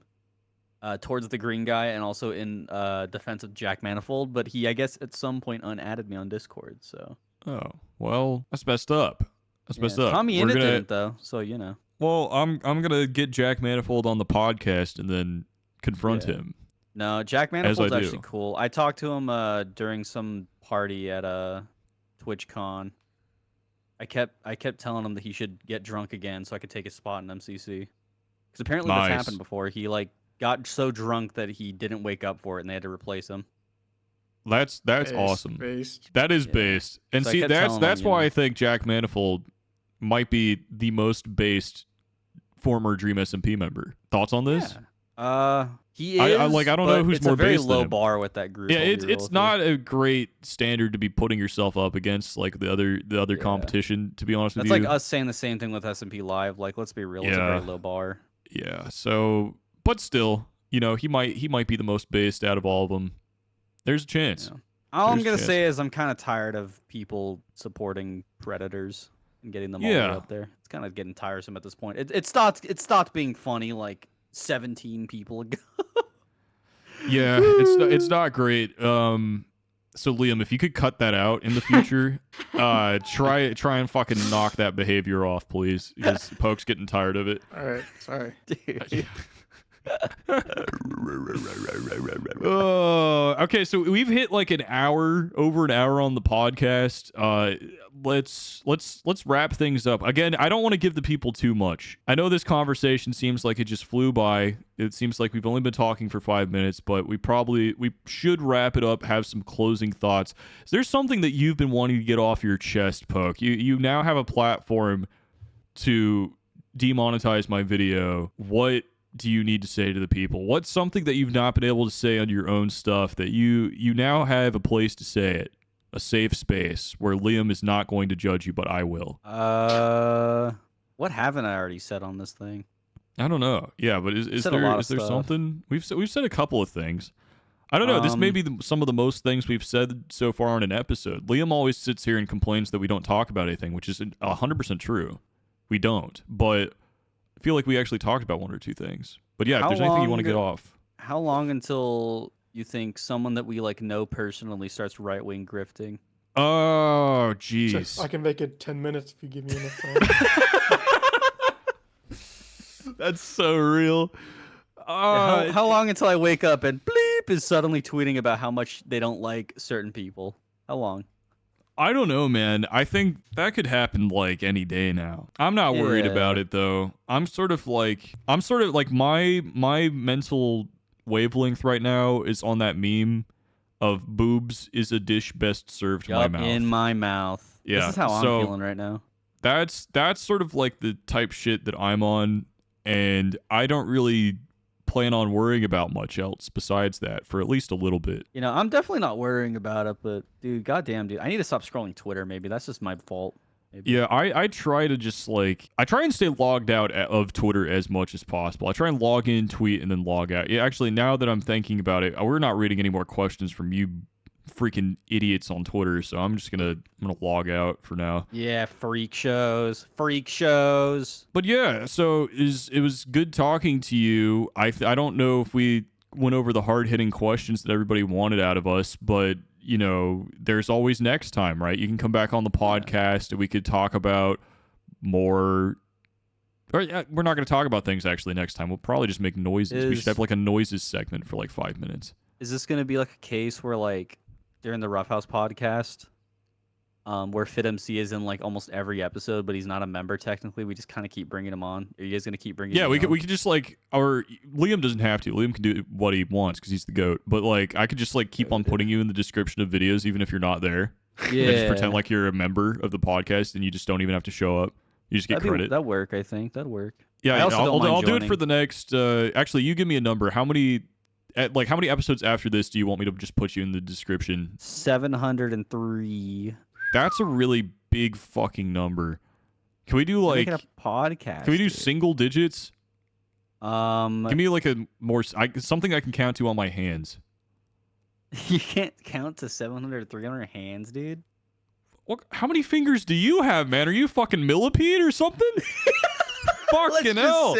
towards the green guy and also in defense of Jack Manifold. But he, I guess, at some point unadded me on Discord. So. Oh. Well, that's messed up. That's messed up. Tommy We're Innit gonna- didn't, though. So, you know. Well, I'm gonna get Jack Manifold on the podcast and then confront Yeah. him. No, Jack As I Manifold's do. actually cool. I talked to him during some party at TwitchCon. I kept telling him that he should get drunk again so I could take his spot in MCC. Because apparently Nice. this happened before. He like got so drunk that he didn't wake up for it and they had to replace him. That's awesome. Based. That is Yeah. based. And So I see, kept that's telling him, you why know. I think Jack Manifold might be the most based former Dream SMP member. Thoughts on this? Yeah. He is. I don't know but who's it's more a very based than low him. bar with that group. Yeah, I'll be it's real it's with you. not a great standard to be putting yourself up against like the other Yeah. competition, to be honest That's with like you. us saying the same thing with SMP Live. Like, let's be real, it's a Yeah. very low bar. Yeah. So, but still, he might be the most based out of all of them. There's a chance. Yeah. All I'm There's a gonna chance. say is I'm kind of tired of people supporting predators and getting them all the way Yeah. up there. It's kind of getting tiresome at this point. It stopped being funny like 17 people ago. Yeah, it's not great. So Liam, if you could cut that out in the future, try and fucking knock that behavior off, please, because Poke's getting tired of it. All right. Sorry. Dude. Oh, okay. So we've hit like over an hour on the podcast. Let's wrap things up. Again, I don't want to give the people too much. I know this conversation seems like it just flew by. It seems like we've only been talking for 5 minutes, but we should wrap it up. Have some closing thoughts. Is there something that you've been wanting to get off your chest, Poke? You now have a platform to demonetize my video. What do you need to say to the people? What's something that you've not been able to say on your own stuff that you now have a place to say it? A safe space where Liam is not going to judge you, but I will. What haven't I already said on this thing? I don't know. Yeah, but is Said a lot there of is there stuff. something we've said a couple of things. I don't know. This may be some of the most things we've said so far on an episode. Liam always sits here and complains that we don't talk about anything, which is 100% true. We don't, but I feel like we actually talked about one or two things. But yeah, if How there's anything you want to get long- off. How long until you think someone that we like know personally starts right-wing grifting? Oh, So jeez. I can make it 10 minutes if you give me enough time. That's so real. Yeah, how long until I wake up and bleep is suddenly tweeting about how much they don't like certain people? How long? I don't know, man. I think that could happen like any day now. I'm not worried Yeah. about it though. I'm sort of like my mental wavelength right now is on that meme of boobs is a dish best served to my Yup, mouth. in my mouth. Yeah, This is how I'm so- feeling right now. that's sort of like the type shit that I'm on, and I don't really plan on worrying about much else besides that for at least a little bit. You know, I'm definitely not worrying about it, but dude, goddamn, dude, I need to stop scrolling Twitter. Maybe that's just my fault. Maybe. Yeah, I try to just like I try and stay logged out of Twitter as much as possible. I try and log in, tweet, and then log out. Yeah, actually, now that I'm thinking about it, we're not reading any more questions from you freaking idiots on Twitter, so I'm gonna log out for now. Yeah, freak shows. But yeah, so it was good talking to you. I don't know if we went over the hard hitting questions that everybody wanted out of us, but you know, there's always next time, right? You can come back on the podcast and we could talk about more. Or, yeah, we're not going to talk about things actually next time. We'll probably just make noises. We should have like a noises segment for like 5 minutes. Is this going to be like a case where like during the Rough House podcast, where FitMC is in like almost every episode, but he's not a member technically? We just kind of keep bringing him on. Are you guys going to keep bringing? Yeah, him we on? could just like, or Liam doesn't have to. Liam can do what he wants because he's the GOAT. But like, I could just like keep on putting you in the description of videos even if you're not there. Yeah, And just pretend like you're a member of the podcast and you just don't even have to show up. You just get credit. That'd work. I think that'd work. Yeah, I also don't mind I'll do it joining. for the next. Actually, you give me a number. How many episodes after this do you want me to just put you in the description? 703. That's a really big fucking number. Can we do like? Making a podcast. Can we do dude. single digits? Give me like a more something I can count to on my hands. You can't count to 700 or 300 hands, dude. What? How many fingers do you have, man? Are you fucking millipede or something? Fucking hell!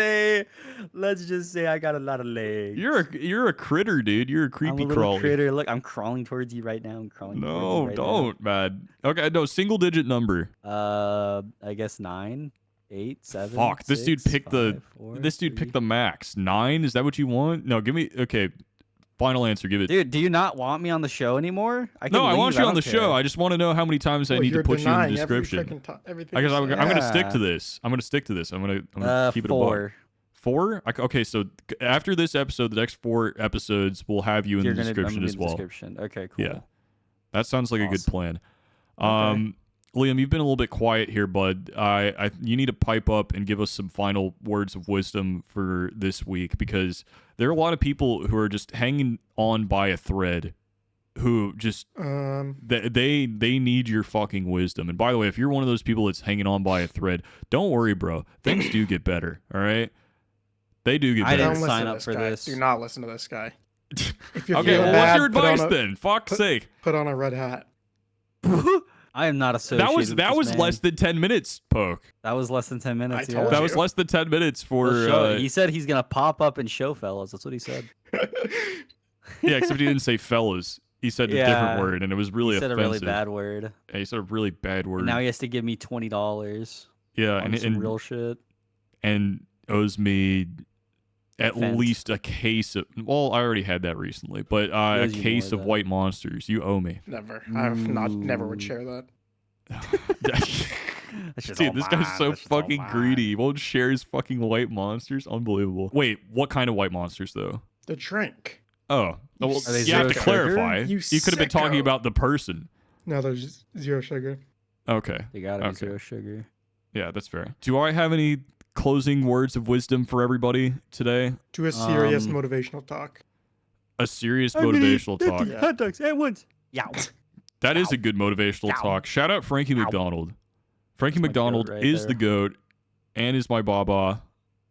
Let's just say I got a lot of legs. You're a critter, dude. You're a creepy I'm a little crawly. critter. Look, I'm crawling towards you right now. I'm crawling. No, towards you right don't, man. Okay, no, single digit number. Now. I guess 9, 8, 7. Fuck, this dude 6, picked 5, 4, this dude 3. picked the max. 9? Is that what you want? No, give me. Okay, final answer. Give it. Dude, do you not want me on the show anymore? No, I want you on the don't show. care. I just want to know how many times I Well, need to you're put you in the denying every description. everything I guess you I'm say. gonna stick Yeah. to this. I'm gonna keep it a buck. 4. 4? Okay, so after this episode, the next 4 episodes will have you in You're the gonna description as well. Description. Okay, cool. Yeah. That sounds like a good Awesome. plan. Liam, you've been a little bit quiet here, bud. You need to pipe up and give us some final words of wisdom for this week because there are a lot of people who are just hanging on by a thread who just they need your fucking wisdom. And by the way, if you're one of those people that's hanging on by a thread, don't worry, bro. Things do get better, all right? They do get I better. didn't Don't sign listen to up this for guy. this. Do not listen to this guy. If you're Okay, feeling well, bad, what's your put on advice a- then? Fuck's sake. Put on a red hat. I am not associated. That with was this man. less than 10 minutes, Poke. That was less than 10 minutes. I yeah. told That you. was less than 10 minutes for He said he's gonna pop up and show fellas. That's what he said. yeah, except he didn't say fellas. He said a Yeah. different word, and it was really He said offensive. a really bad word. Yeah, he said a really bad word. And now he has to give me $20 yeah, on and, some and, real shit. and owes me at Fent. least a case of. Well, I already had that recently, but a owes you case more of than- white monsters. You owe me. Never. Never would share that. That's just Dude, all this guy's mine. so That's just all fucking mine. greedy. He won't share his fucking white monsters. Unbelievable. Wait, what kind of white monsters though? The drink. Oh, well, Are they you have to zero clarify. sugar? You You could have been talking sicko. about the person. No, there's zero sugar. Okay. They gotta be Okay. 0 sugar. Yeah, that's fair. Do I have any closing words of wisdom for everybody today? To a serious Um, motivational talk. A serious motivational talk. Yeah. Hot dogs at once. Yeah. That is a good motivational Ow. talk. Shout out Frankie Ow. McDonald. Frankie That's my McDonald goat right is there. the GOAT and is my Baba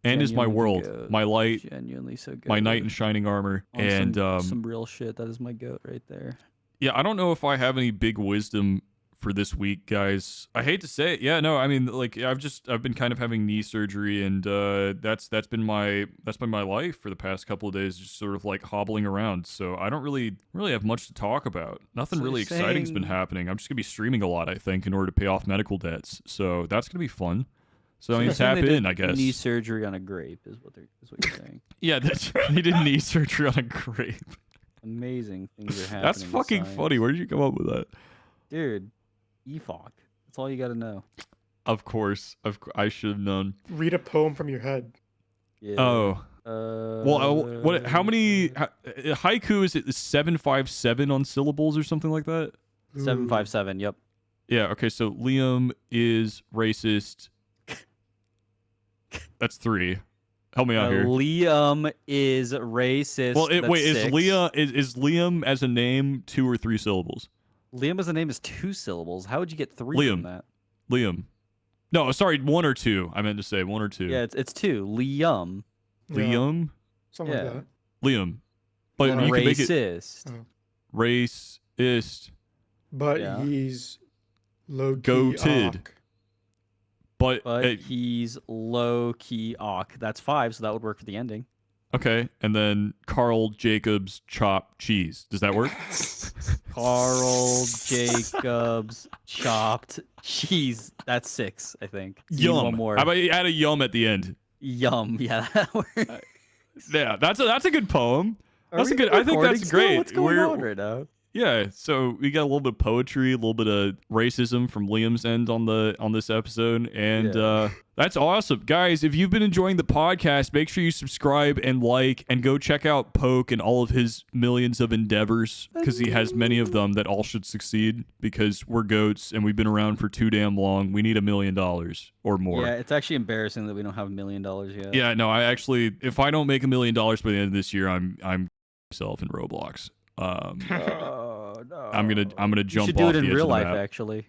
and is my Genuinely the world, goat. my light, Genuinely so good. my knight in shining armor. On And some real shit. That is my goat right there. yeah, I don't know if I have any big wisdom for this week, guys. I hate to say it. Yeah, no, I mean, like I've been kind of having knee surgery, and that's been my life for the past couple of days, just sort of like hobbling around. So I don't really have much to talk about. Nothing So really you're exciting's been saying- happening. I'm just gonna be streaming a lot, I think, in order to pay off medical debts. So that's gonna be fun. So I mean, you're saying tap they did in, I guess. Knee surgery on a grape is what you're saying. Yeah, he did knee surgery on a grape. Amazing things are happening. That's in fucking science. funny. Where did you come up with that? Dude. EFOC. That's all you gotta know. Of course, I should have known. Read a poem from your head. Yeah. Oh. Well, what? How many haiku is it? 757 on syllables or something like that? 757. Yep. Yeah, okay, so Liam is racist. That's 3. Help me out here. Liam is racist. Well, That's wait, is 6. Liam as a name 2 or 3 syllables? Liam as a name is 2 syllables. How would you get 3 Liam. from that? Liam. No, sorry, 1 or 2. I meant to say 1 or 2. Yeah, it's 2. Liam. Yeah, Liam? something Yeah. like that. Liam. But Yeah. you can make it Racist. racist. But Yeah. he's low key. Goated. But, But he's low key awk. That's 5, so that would work for the ending. okay, and then Carl Jacobs chopped cheese. Does that work? Carl Jacobs chopped cheese. That's 6, I think. So you need Yum. one more. How about you add a yum at the end? Yum. Yeah, that works. Yeah, that's a good poem. Are That's we a good. I think recording that's still? great. What's going on right now? Yeah, so we got a little bit of poetry, a little bit of racism from Liam's end on this episode, and Yeah. that's awesome, guys. If you've been enjoying the podcast, make sure you subscribe and like, and go check out Poke and all of his millions of endeavors, because he has many of them that all should succeed. Because we're goats and we've been around for too damn long. We need $1 million or more. Yeah, it's actually embarrassing that we don't have $1 million yet. Yeah, no, I actually, if I don't make $1 million by the end of this year, I'm myself in Roblox. Oh, no. I'm gonna You jump should off do it the in edge real of the life, map. actually.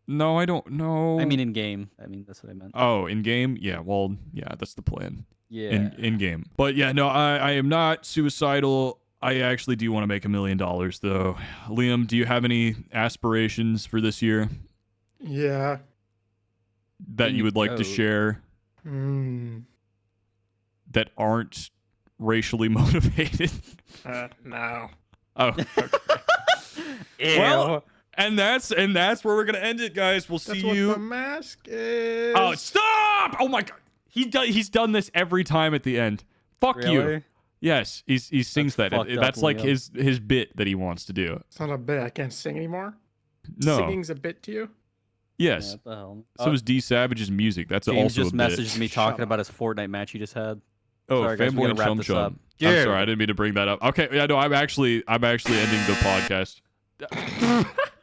No, I don't know. I mean, in game. I mean, that's what I meant. Oh, in game? Yeah, well, yeah, that's the plan. Yeah. In game. But yeah, no, I am not suicidal. I actually do want to make $1 million though. Liam, do you have any aspirations for this year Yeah. that you would like to Bingo. share Mm. that aren't racially motivated? No. Oh, okay. Ew. Well, and that's where we're gonna end it, guys. We'll see That's what you. the mask is. Oh, stop! Oh my god, he's done this every time at the end. Fuck you. Really? Yes, he sings That's that. fucked up, That's like Liam. his bit that he wants to do. It's not a bit. I can't sing anymore. No. Singing's a bit to you. Yeah, Yes. what the hell? So is D Savage's music. That's James also just a bit. messaged me Shut talking up. about his Fortnite match he just had. Oh, Sorry, guys, we Fanboy gotta wrap Chum this up. Chum. I'm Dude. sorry, I didn't mean to bring that up. Okay, yeah, no, I'm actually ending the podcast.